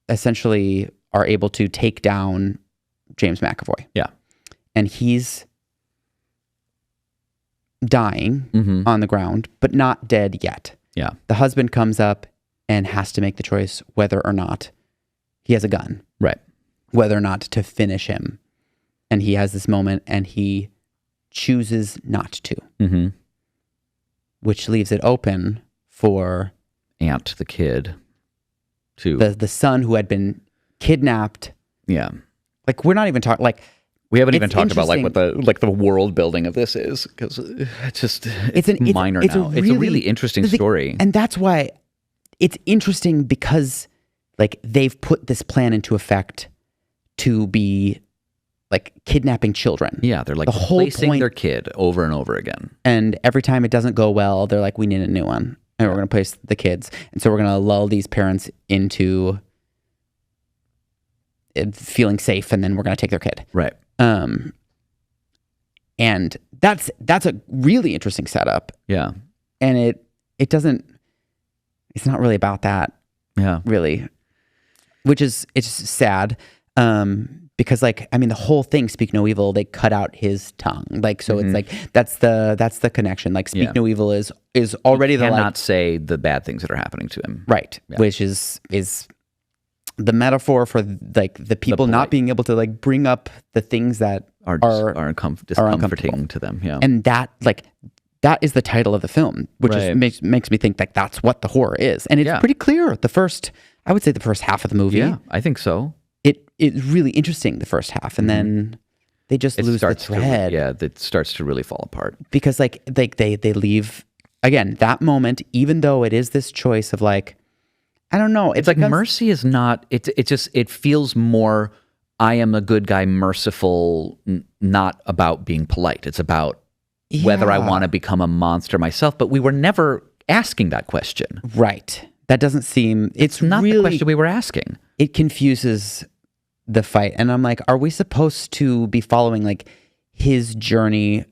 essentially are able to take down James McAvoy. Yeah. And he's dying on the ground, but not dead yet. Yeah. The husband comes up and has to make the choice whether or not he has a gun. Right. Whether or not to finish him. And he has this moment and he chooses not to. Mm-hmm. Which leaves it open for Aunt, the kid, to the son who had been kidnapped. Yeah. Like, we're not even talking, like, we haven't even talked about like what the world building of this is, because it's minor now. It's a really interesting story. And that's why it's interesting, because like they've put this plan into effect to be like kidnapping children. Yeah, they're like replacing their kid over and over again. And every time it doesn't go well, they're like, we need a new one. And we're going to place the kids. And so we're going to lull these parents into feeling safe, and then we're going to take their kid. Right. And that's a really interesting setup. Yeah. And it doesn't, it's not really about that. Yeah. Really. It's sad. Because like, I mean, the whole thing, Speak No Evil, they cut out his tongue. Like, so it's like, that's the connection. Like, Speak No Evil is already the, cannot say the bad things that are happening to him. Right. Yeah. Which is the metaphor for like the people not being able to like bring up the things that are discomforting to them. Yeah. And that is the title of the film, which makes me think that that's what the horror is. And it's pretty clear. I would say the first half of the movie. Yeah, I think so. It's really interesting, the first half, and then they just lose the thread. It starts to really fall apart. Because like they leave, again, that moment, even though it is this choice of like, I don't know. It's like mercy is not, it feels more, I am a good guy, merciful, not about being polite. It's about whether I want to become a monster myself, but we were never asking that question. Right. That doesn't seem, it's not really, the question we were asking. It confuses the fight. And I'm like, are we supposed to be following like his journey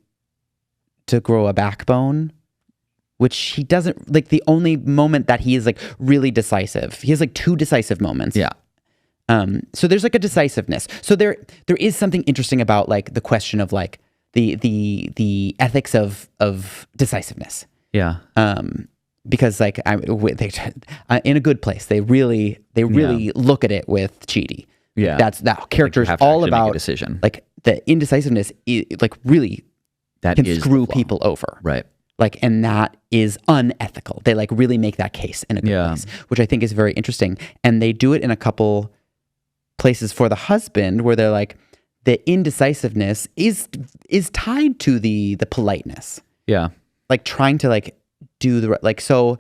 to grow a backbone? Which he doesn't, like the only moment that he is like really decisive. He has like 2 decisive moments. Yeah. So there's like a decisiveness. So there is something interesting about like the question of like the ethics of decisiveness. Yeah. Because like in a good place, they really look at it with Chidi. Yeah. That's that character's like all about make a decision. Like the indecisiveness like really can screw people over. Right. Like, and that is unethical. They like really make that case in a good place, which I think is very interesting. And they do it in a couple places for the husband, where they're like, the indecisiveness is tied to the politeness. Yeah. Like trying to like do the like so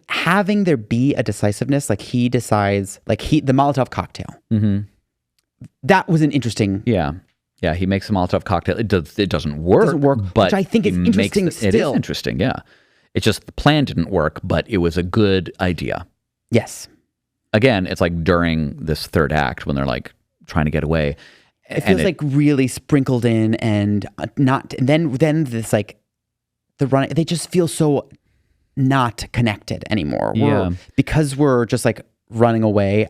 having there be a decisiveness, like he decides, like the Molotov cocktail. Mm-hmm. That was an interesting. Yeah. Yeah, he makes a Molotov cocktail. It doesn't work. But which I think is interesting still. It is interesting, yeah. It's just the plan didn't work, but it was a good idea. Yes. Again, it's like during this third act when they're like trying to get away. It feels like really sprinkled in and not. And then this like the run. They just feel so not connected anymore. Because we're just like running away.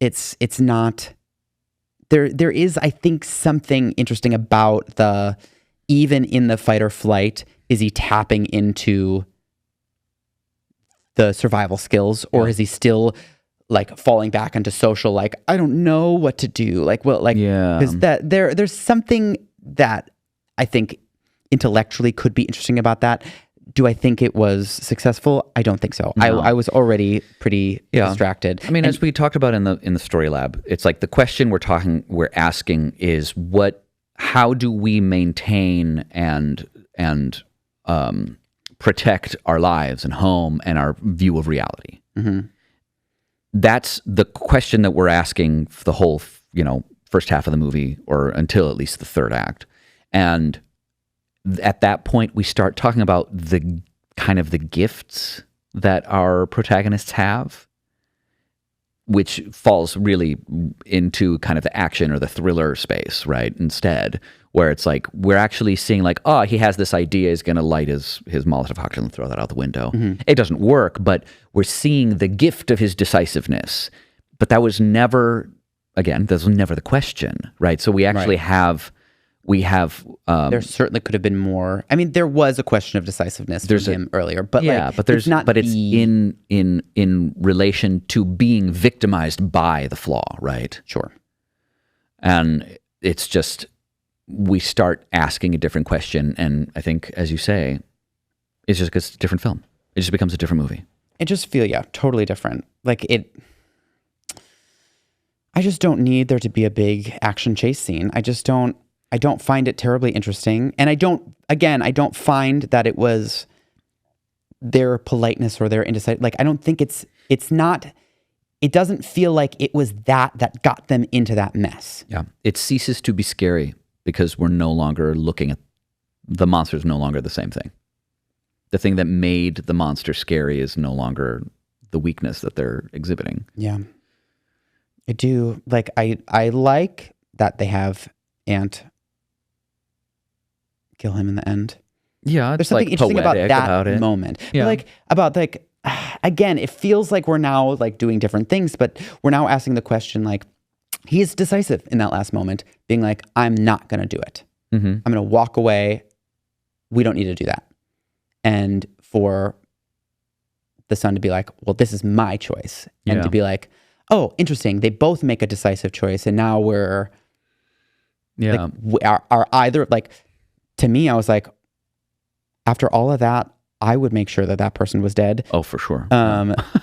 It's not. There is, I think, something interesting about even in the fight or flight, is he tapping into the survival skills, or is he still like falling back into social, like, I don't know what to do. Like, well, like, because there's something that I think intellectually could be interesting about that. Do I think it was successful? I don't think so. No. I was already pretty distracted. I mean, as we talked about in the story lab, it's like the question we're asking is how do we maintain and protect our lives and home and our view of reality? Mm-hmm. That's the question that we're asking for the whole, first half of the movie, or until at least the third act. And at that point, we start talking about the kind of the gifts that our protagonists have, which falls really into kind of the action or the thriller space, right? Instead, where it's like, we're actually seeing like, oh, he has this idea, he's going to light his Molotov cocktail and throw that out the window. Mm-hmm. It doesn't work, but we're seeing the gift of his decisiveness. But that was never, again, that was never the question, right? So we actually have... there certainly could have been more. I mean, there was a question of decisiveness from him earlier, but it's not. But it's in relation to being victimized by the flaw, right? Sure. And it's just, we start asking a different question, and I think, as you say, it's just because it's a different film. It just becomes a different movie. It just feels totally different. Like it. I just don't need there to be a big action chase scene. I don't find it terribly interesting. And I don't find that it was their politeness or their indecisive. Like, I don't think it doesn't feel like it was that got them into that mess. Yeah. It ceases to be scary because we're no longer looking at the monster's no longer the same thing. The thing that made the monster scary is no longer the weakness that they're exhibiting. Yeah. I do. Like, I like that they have Aunt kill him in the end. Yeah, there's something interesting about that moment. Yeah. Again, it feels like we're now like doing different things, but we're now asking the question, like, he is decisive in that last moment, being like, I'm not going to do it. Mm-hmm. I'm going to walk away. We don't need to do that. And for the son to be like, well, this is my choice. And to be like, oh, interesting. They both make a decisive choice. And now we're like, are either like, to me, I was like, after all of that, I would make sure that person was dead. Oh, for sure.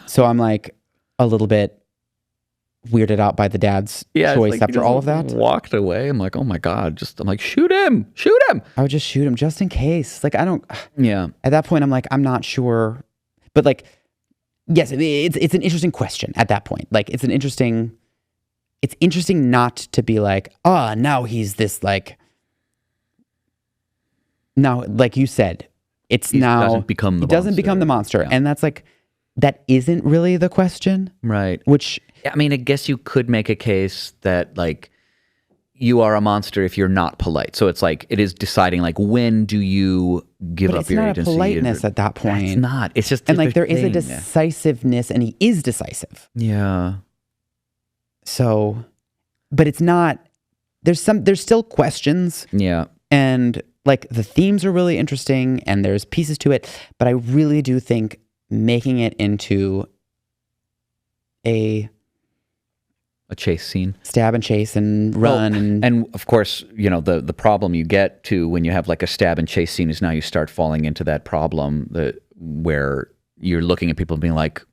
So I'm like a little bit weirded out by the dad's choice like after all of that. Walked away. I'm like, oh my God. I'm like, shoot him. I would just shoot him just in case. Like, I don't. Yeah. At that point, I'm like, I'm not sure. But like, yes, it's an interesting question at that point. Like, it's interesting not to be like, now he's this like, now, like you said, he doesn't become the monster. Yeah. And that's like, that isn't really the question. Right. Which, I mean, I guess you could make a case that like, you are a monster if you're not polite. So it's like, it is deciding like, when do you give up your agency? It's not a politeness at that point. It's not. It's just, and like there is a decisiveness, and he is decisive. Yeah. So, but it's not, there's still questions. Yeah. And like the themes are really interesting and there's pieces to it, but I really do think making it into a chase scene, stab and chase and run, and of course, the problem you get to when you have like a stab and chase scene is now you start falling into that problem where you're looking at people being like,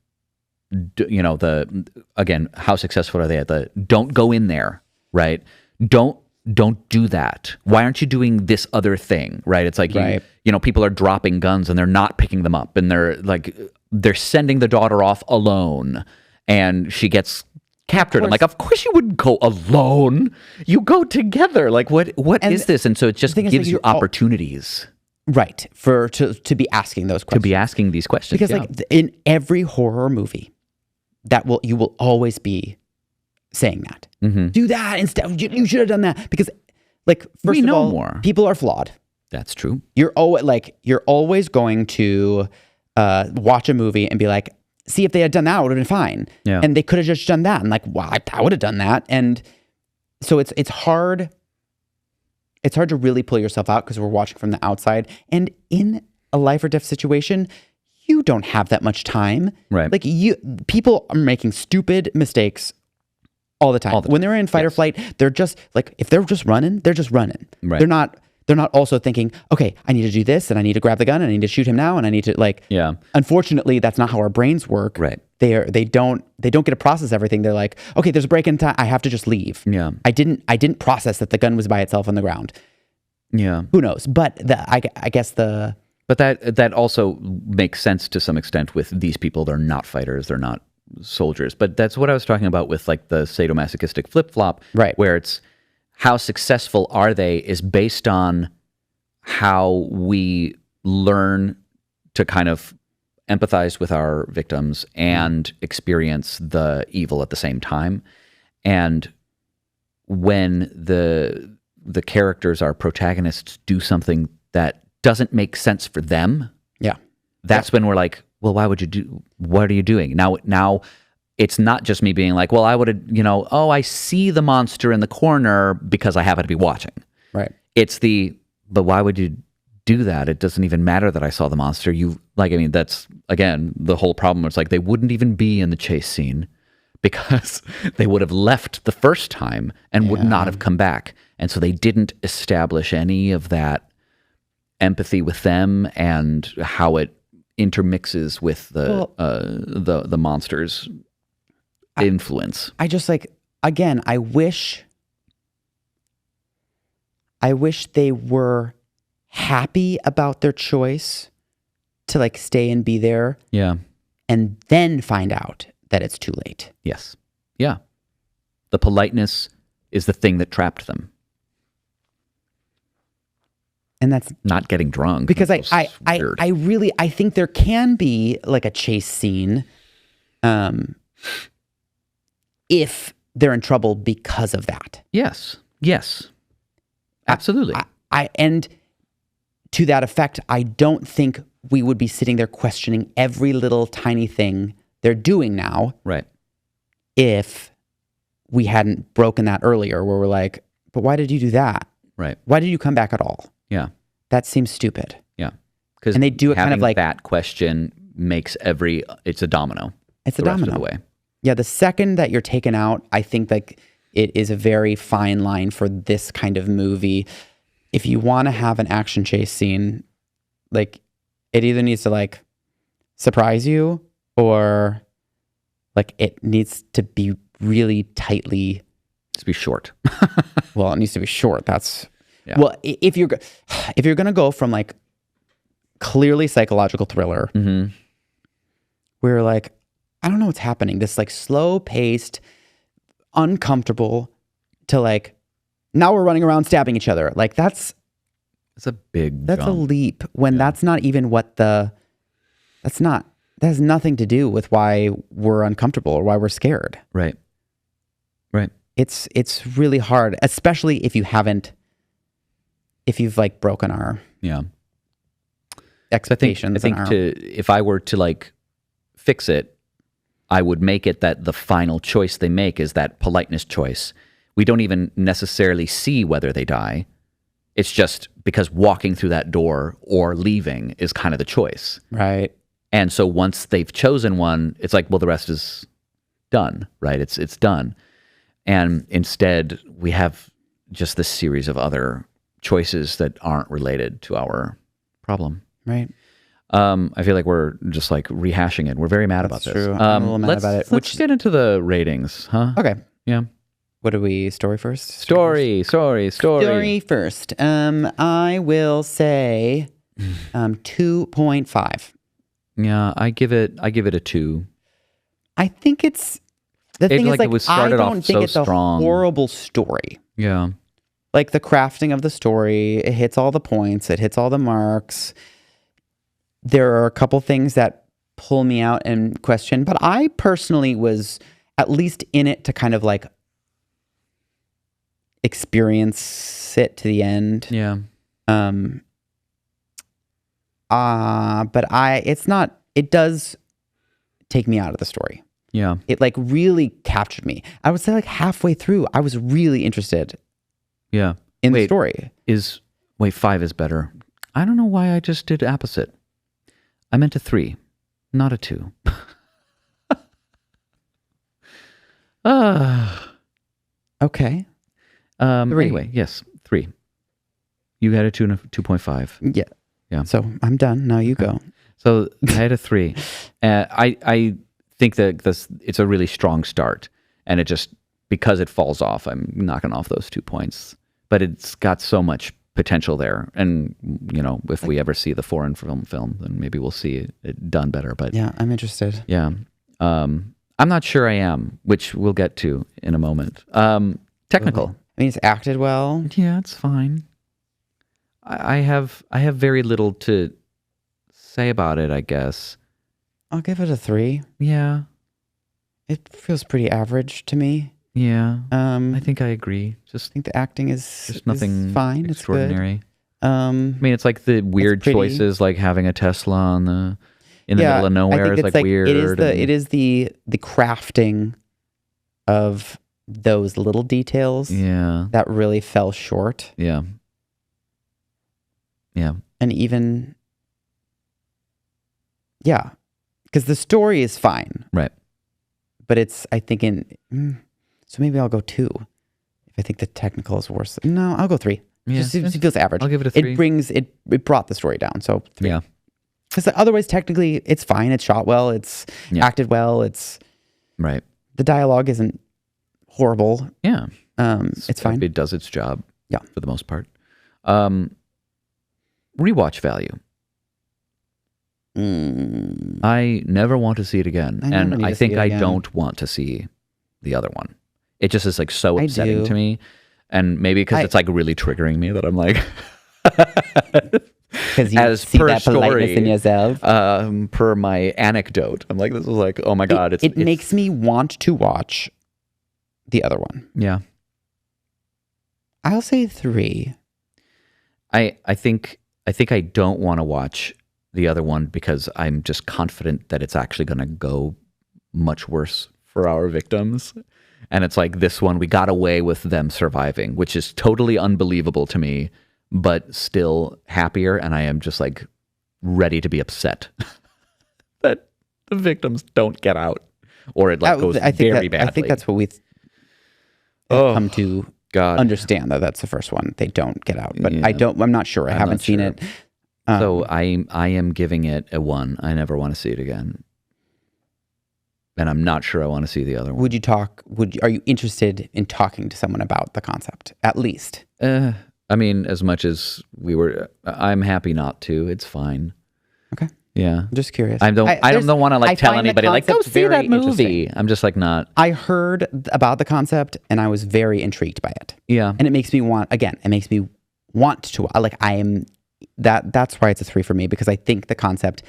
again, how successful are they at the don't go in there, right? Don't do that. Why aren't you doing this other thing, right? It's like, right. People are dropping guns and they're not picking them up, and they're sending the daughter off alone, and she gets captured. I'm like, of course you wouldn't go alone. You go together. Like, what is this? And so it just gives you opportunities. Right. To be asking those questions. To be asking these questions. Because like in every horror movie, you will always be saying that. Mm-hmm. Do that instead. You should have done that. Because like, first of all, people are flawed. That's true. You're always going to watch a movie and be like, see, if they had done that, it would have been fine. Yeah. And they could have just done that. And like, wow, I would have done that. And so it's hard. It's hard to really pull yourself out because we're watching from the outside. And in a life or death situation, you don't have that much time. Right. Like people are making stupid mistakes all the time. When they're in fight or flight, they're just like, if they're just running, they're just running. Right. They're not also thinking, okay, I need to do this, and I need to grab the gun, and I need to shoot him now, and I need to like. Yeah. Unfortunately, that's not how our brains work. Right. they don't get to process everything. They're like, okay, there's a break in time. I have to just leave. Yeah. I didn't process that the gun was by itself on the ground. Yeah. Who knows? But I guess But that also makes sense to some extent with these people. They're not fighters. They're not soldiers. But that's what I was talking about with like the sadomasochistic flip-flop. Right. Where it's how successful are they is based on how we learn to kind of empathize with our victims and experience the evil at the same time. And when the characters, our protagonists, do something that doesn't make sense for them, that's when we're like, well, why would you do? What are you doing now? It's not just me being like, well, I would have, I see the monster in the corner because I happen to be watching. right. It's but why would you do that? It doesn't even matter that I saw the monster. That's again the whole problem. It's like they wouldn't even be in the chase scene because they would have left the first time and would not have come back. And so they didn't establish any of that empathy with them and how it intermixes with the monster's influence. I just again, I wish they were happy about their choice to stay and be there. Yeah. And then find out that it's too late. Yes. Yeah. The politeness is the thing that trapped them. And that's not getting drunk. Because I think there can be a chase scene if they're in trouble because of that. Yes. Absolutely. And to that effect, I don't think we would be sitting there questioning every little tiny thing they're doing now. Right. If we hadn't broken that earlier, where we're like, but why did you do that? Right. Why did you come back at all? Yeah. That seems stupid. Yeah. Because they do it kind of that question makes it's a domino. It's a domino. Rest of the way. Yeah. The second that you're taken out, I think it is a very fine line for this kind of movie. If you want to have an action chase scene, it either needs to surprise you or it needs to be really tightly. It needs to be short. Well, it needs to be short. Well, if you're going to go from clearly psychological thriller, where I don't know what's happening, this slow paced, uncomfortable to now we're running around stabbing each other. That's a big That's jump. a leap when that's not even that has nothing to do with why we're uncomfortable or why we're scared. Right. It's really hard, especially if you've broken our expectations. I think if I were to fix it, I would make it that the final choice they make is that politeness choice. We don't even necessarily see whether they die. It's just because walking through that door or leaving is kind of the choice. Right. And so once they've chosen one, it's well, the rest is done, right? It's done. And instead, we have just this series of other choices that aren't related to our problem. Right. I feel like we're just rehashing it. We're very mad about this. True. I'm a little mad about it. Let's get into the ratings, huh? Okay. Yeah. What do we, story first? Story first. I will say 2.5. Yeah, I give it a 2. I think it's the thing is it was started I off don't think so it's strong. a horrible story. Yeah. The crafting of the story, it hits all the points, it hits all the marks. There are a couple things that pull me out and question, but I personally was at least in it to kind of experience it to the end. Yeah. But it does take me out of the story. Yeah. It really captured me. I would say halfway through, I was really interested Yeah. in the story. 5 is better. I don't know why I just did opposite. I meant a 3, not a 2. Okay. 3. Anyway, yes, 3. You had a 2 and a 2.5. Yeah. Yeah. So I'm done. Now you go. So I had a 3. I think that it's a really strong start, and it just, because it falls off, I'm knocking off those 2 points. But it's got so much potential there, and if we ever see the foreign film, then maybe we'll see it done better. But yeah, I'm interested. Yeah, I'm not sure I am, which we'll get to in a moment. Technical. I mean, it's acted well. Yeah, it's fine. I have very little to say about it, I guess. I'll give it a 3. Yeah. It feels pretty average to me. Yeah. I I think I agree. I think the acting is Just nothing is fine. extraordinary. It's good. I mean, it's like the weird pretty. choices, like having a Tesla in the middle of nowhere. I think It's like weird. It is the crafting of those little details Yeah. that really fell short. Yeah. Yeah. And even, because the story is fine. Right. But it's, I think so maybe I'll go 2. If I think the technical is worse. No, I'll go 3. Yeah. It feels average. I'll give it a 3. It brought the story down. So 3. Yeah. Because otherwise, technically, it's fine. It's shot well. It's acted well. It's Right. the dialogue isn't horrible. Yeah. It's fine. It does its job. Yeah. For the most part. Rewatch value. I never want to see it again. And I think I don't want to see the other one. It just is like so upsetting to me. And maybe because it's like really triggering me that I'm like, because you as see per that politeness story, in yourself. Per my anecdote, I'm like, this is like, oh my God. It makes me want to watch the other one. Yeah. I'll say 3. I think I don't want to watch the other one because I'm just confident that it's actually going to go much worse for our victims. And it's like this one, we got away with them surviving, which is totally unbelievable to me, but still happier. And I am just like ready to be upset that the victims don't get out, or it like goes very badly. I think that's what we've come to understand, that's the first one. They don't get out, but I'm not sure. I haven't seen it. So I am giving it a 1. I never want to see it again. And I'm not sure I want to see the other one. Are you interested in talking to someone about the concept, at least? I mean, as much as I'm happy not to. It's fine. Okay. Yeah. I'm just curious. I don't want to like tell anybody like, go see that movie. I'm just like not. I heard about the concept and I was very intrigued by it. Yeah. And it makes me want to, like I am, that's why it's a 3 for me, because I think the concept,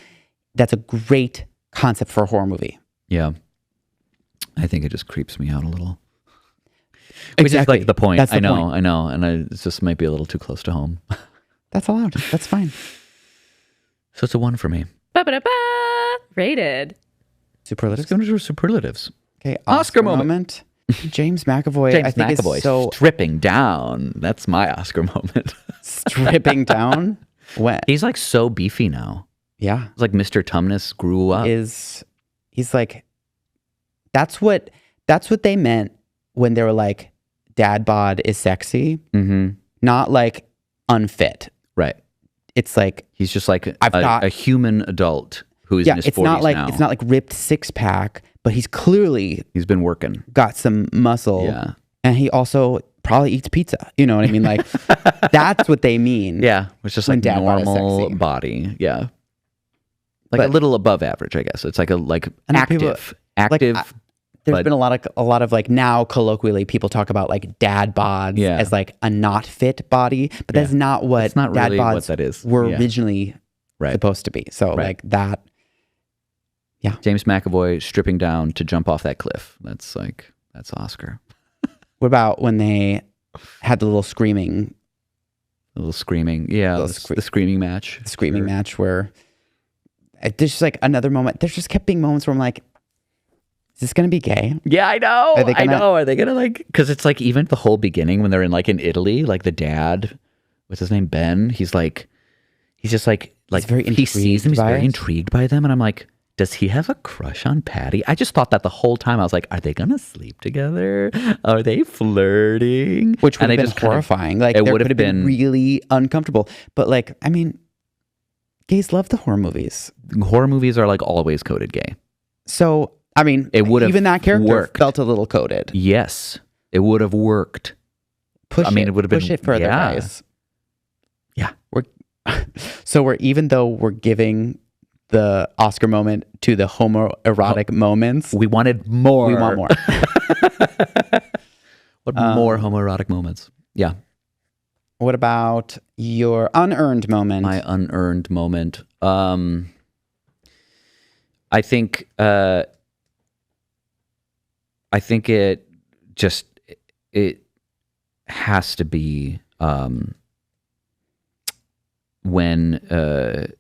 that's a great concept for a horror movie. Yeah. I think it just creeps me out a little. Which is like the point. I know. And it just might be a little too close to home. That's allowed. That's fine. So it's a 1 for me. Ba-ba-da-ba! Rated. Superlatives. Let's go into superlatives. Okay. Oscar moment. James McAvoy. I think McAvoy is so stripping down. That's my Oscar moment. Stripping down. When he's like so beefy now. Yeah. It's like Mr. Tumnus grew up. He's like, that's what they meant when they were like, dad bod is sexy. Mm-hmm. Not like unfit. Right. It's like he's just like a human adult who is in his 40s now. It's not like ripped 6-pack, but he's been working, got some muscle. Yeah. And he also probably eats pizza. You know what I mean? Like that's what they mean. Yeah. It's just like normal body. Yeah. Like a little above average, I guess. It's like active. There's been a lot of like now colloquially people talk about like dad bods as like a not fit body, but that's not what dad really bods what that is. Were originally supposed to be. So like that. Yeah. James McAvoy stripping down to jump off that cliff. That's Oscar. What about when they had the little screaming? Yeah. The screaming match. The screaming match where there's just like another moment. There just kept being moments where I'm like, is this going to be gay? Yeah, I know. I know. Are they going to like, because it's like even the whole beginning when they're in Italy, like the dad, what's his name? Ben. He's just like, he sees them. He's very intrigued by them. And I'm like, does he have a crush on Paddy? I just thought that the whole time. I was like, are they going to sleep together? Are they flirting? Which would have been horrifying. Like it would have been really uncomfortable. But like, I mean, gays love the horror movies. Horror movies are like always coded gay. So I mean, It would have even that character worked. felt a little coded. Yes, it would have worked. Push it would have been push it further, yeah. guys. Yeah. Even though we're giving the Oscar moment to the homoerotic moments, We wanted more. we want more. What more homoerotic moments? Yeah. What about your unearned moment? My unearned moment. I think it has to be when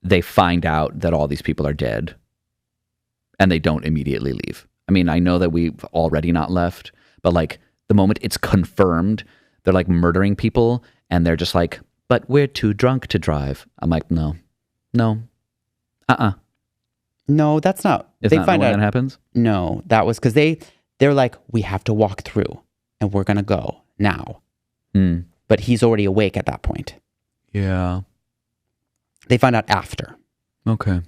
they find out that all these people are dead and they don't immediately leave. I mean, I know that we've already not left, but like the moment it's confirmed they're like murdering people and they're just like, but we're too drunk to drive. I'm like, no. No, that's not. Is they that find when out. that happens? No, that was because they're like, we have to walk through and we're going to go now. But he's already awake at that point. Yeah. They find out after. Okay.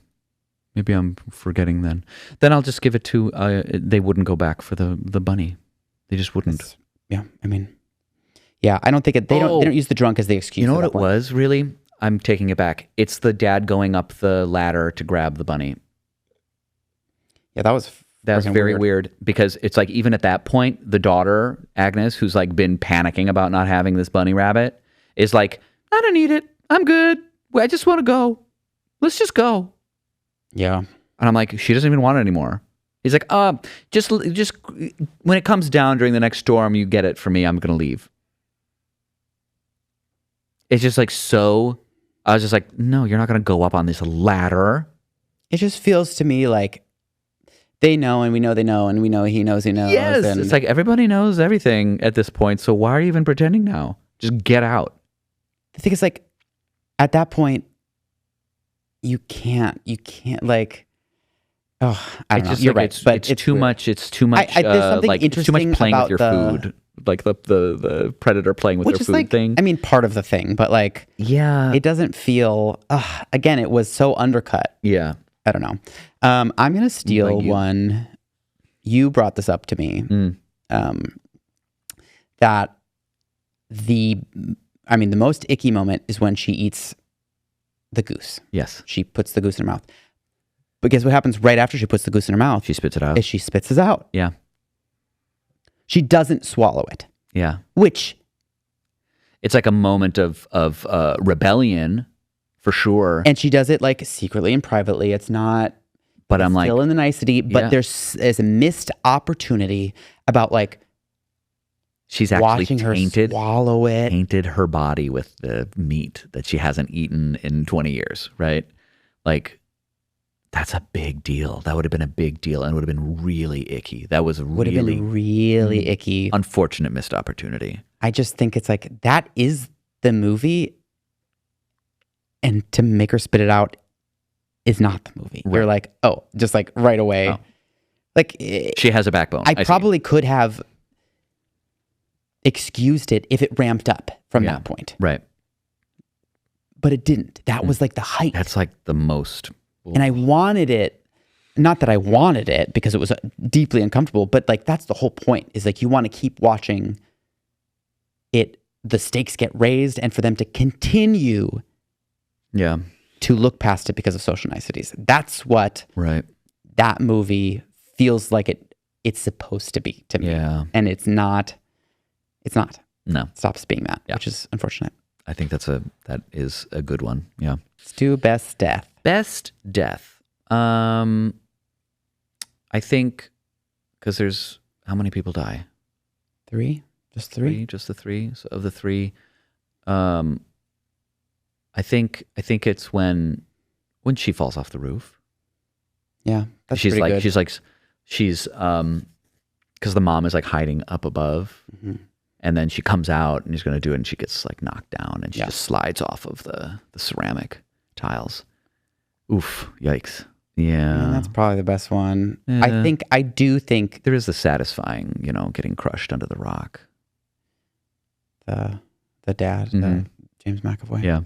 Maybe I'm forgetting then. Then I'll just give it to, they wouldn't go back for the bunny. They just wouldn't. Yeah, I mean, yeah, I don't think they don't use the drunk as the excuse. You know for what that it point. was, really? I'm taking it back. It's the dad going up the ladder to grab the bunny. Yeah, that was That's freaking very weird because it's like even at that point, the daughter, Agnes, who's like been panicking about not having this bunny rabbit, is like, I don't need it. I'm good. I just want to go. Let's just go. Yeah. And I'm like, she doesn't even want it anymore. He's like, just when it comes down during the next storm, you get it for me. I'm going to leave. It's just like so. I was just like, no, you're not going to go up on this ladder. It just feels to me like they know and we know they know and we know he knows he knows. Yes. And It's like everybody knows everything at this point. So why are you even pretending now? Just get out. the thing is, like, at that point, you can't like, oh, I don't know. Just You're like right, but it's too weird. much. It's too much. there's something like it's too much interesting playing with about your food, like the predator playing with which their is food like, thing. I mean, part of the thing, but like, Yeah, it doesn't feel. Again, it was so undercut. yeah. I don't know. I'm gonna steal Like you. one. You brought this up to me. That the most icky moment is when she eats the goose. Yes, She puts the goose in her mouth. But guess what happens right after she puts the goose in her mouth? she spits it out. Is she spits it out. Yeah, She doesn't swallow it, yeah. which It's like a moment of rebellion, for sure. and she does it like secretly and privately. It's not. But I'm still like, in the nicety, but yeah. there's a missed opportunity about like she's actually watching her tainted swallow it. painted her body with the meat that she hasn't eaten in 20 years, right? Like, that's a big deal. That would have been a big deal and would have been really icky. That was a Would have really been really icky. unfortunate missed opportunity. I just think it's like that is the movie, and to make her spit it out is not the movie. Right. You're like, oh, just like right away. Oh. Like She has a backbone. I see. probably could have excused it if it ramped up from Yeah. that point, Right. but it didn't. That was like the height. That's like the most. And I wanted it, not that I wanted it because it was deeply uncomfortable, but like that's the whole point is like you want to keep watching it, the stakes get raised and for them to continue Yeah. to look past it because of social niceties. That's what Right. that movie feels like it's supposed to be to me. Yeah. And it's not. No, It stops being that, Yeah. which is unfortunate. I think that is a good one. Yeah. Let's do best death. Best death. I think because there's how many people die? 3? Just 3? Just the 3. So of the 3, I think it's when she falls off the roof. Yeah. That's she's pretty like good. she's because the mom is like hiding up above, and then she comes out and she's gonna do it, and she gets like knocked down, and she just slides off of the ceramic tiles. Oof! Yikes! Yeah, And that's probably the best one. Yeah. I do think there is the satisfying, getting crushed under the rock. the dad, Mhm. James McAvoy. Yeah,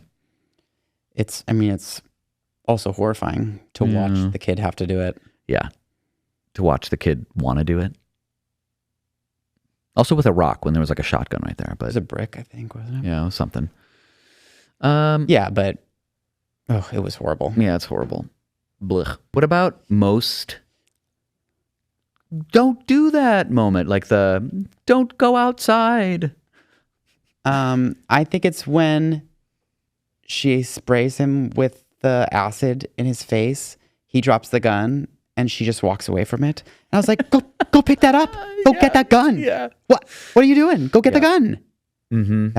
It's also horrifying to watch the kid have to do it. yeah, to watch the kid want to do it. Also with a rock when there was like a shotgun right there. It But was a brick, I think, wasn't it? yeah, it was something. Yeah, but it was horrible. Yeah, it's horrible. Blech. What about most don't do that moment? Like the don't go outside. I think it's when she sprays him with the acid in his face. He drops the gun and she just walks away from it. And I was like, go pick that up. Go get that gun. Yeah. What are you doing? Go get the gun. Mm-hmm.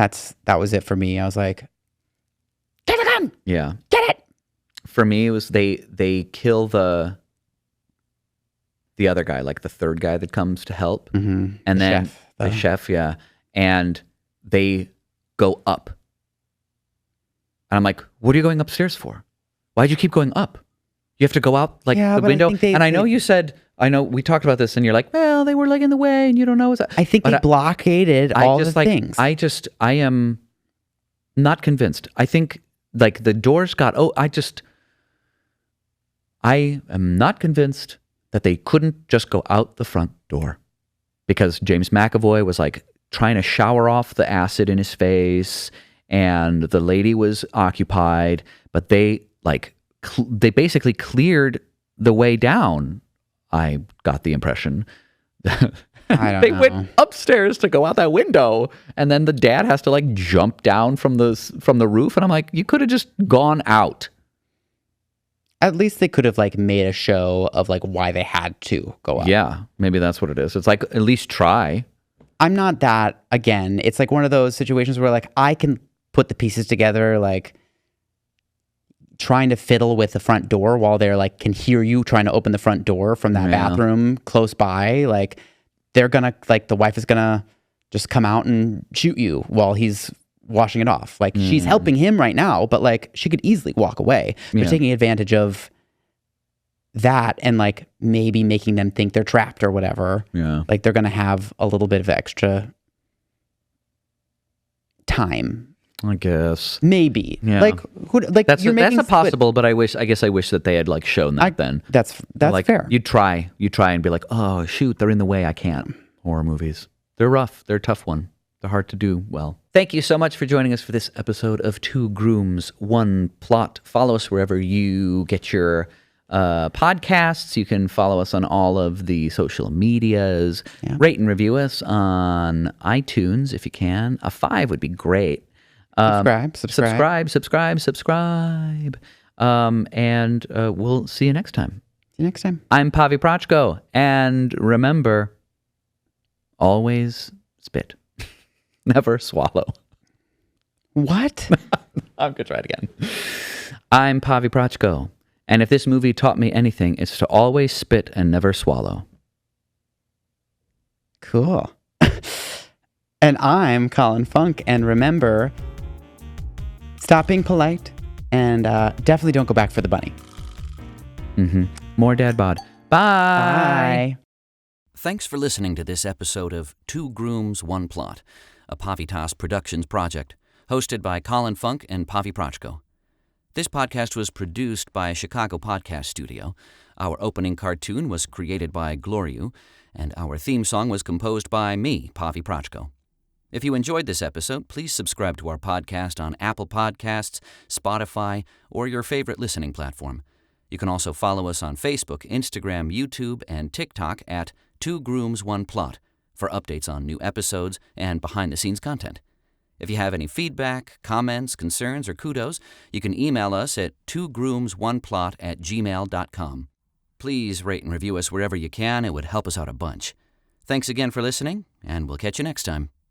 That was it for me. I was like, get the gun. Yeah. Get it. For me, it was they kill the other guy, like the third guy that comes to help. Mm-hmm. And then Chef, the chef, yeah. And they go up. And I'm like, what are you going upstairs for? Why'd you keep going up? You have to go out like the window. I know you said, I know we talked about this and you're like, well, they were like in the way and you don't know what's that. I think they blockaded all the things. I am not convinced. I think like the doors got, I am not convinced that they couldn't just go out the front door because James McAvoy was like trying to shower off the acid in his face and the lady was occupied, but they they basically cleared the way down. I got the impression. They went upstairs to go out that window, and then the dad has to like jump down from the roof, and I'm like, you could have just gone out. At least they could have like made a show of like why they had to go out. Yeah, maybe that's what it is. It's like at least try. I'm not that, again, it's like one of those situations where like I can put the pieces together, like trying to fiddle with the front door while they're like can hear you trying to open the front door from that bathroom close by. Like they're gonna, like the wife is gonna just come out and shoot you while he's washing it off. Like she's helping him right now, but like she could easily walk away. They're taking advantage of that and like maybe making them think they're trapped or whatever. Yeah. Like they're gonna have a little bit of extra time. I guess Maybe. Yeah. Like that's you're making a possible, but I guess I wish that they had like shown that then. That's like, fair. You try and be like, oh shoot, they're in the way. I can't. Horror movies. They're rough. They're a tough one. They're hard to do well. Thank you so much for joining us for this episode of Two Grooms, One Plot. Follow us wherever you get your podcasts. You can follow us on all of the social medias. Yeah. Rate and review us on iTunes if you can. A 5 would be great. Subscribe. And we'll see you next time. See you next time. I'm Pavi Prochko. And remember, always spit. Never swallow. What? I'm going to try it again. I'm Pavi Prochko. And if this movie taught me anything, it's to always spit and never swallow. Cool. And I'm Colin Funk. And remember, stop being polite and definitely don't go back for the bunny. Mm-hmm. More dad bod. Bye. Bye. Thanks for listening to this episode of Two Grooms, One Plot, a Pavitas Productions project, hosted by Colin Funk and Pavi Prochko. This podcast was produced by Chicago Podcast Studio. Our opening cartoon was created by Gloriu, and our theme song was composed by me, Pavi Prochko. If you enjoyed this episode, please subscribe to our podcast on Apple Podcasts, Spotify, or your favorite listening platform. You can also follow us on Facebook, Instagram, YouTube, and TikTok at Two Grooms, One Plot for updates on new episodes and behind-the-scenes content. If you have any feedback, comments, concerns, or kudos, you can email us at twogroomsoneplot@gmail.com. Please rate and review us wherever you can. It would help us out a bunch. Thanks again for listening, and we'll catch you next time.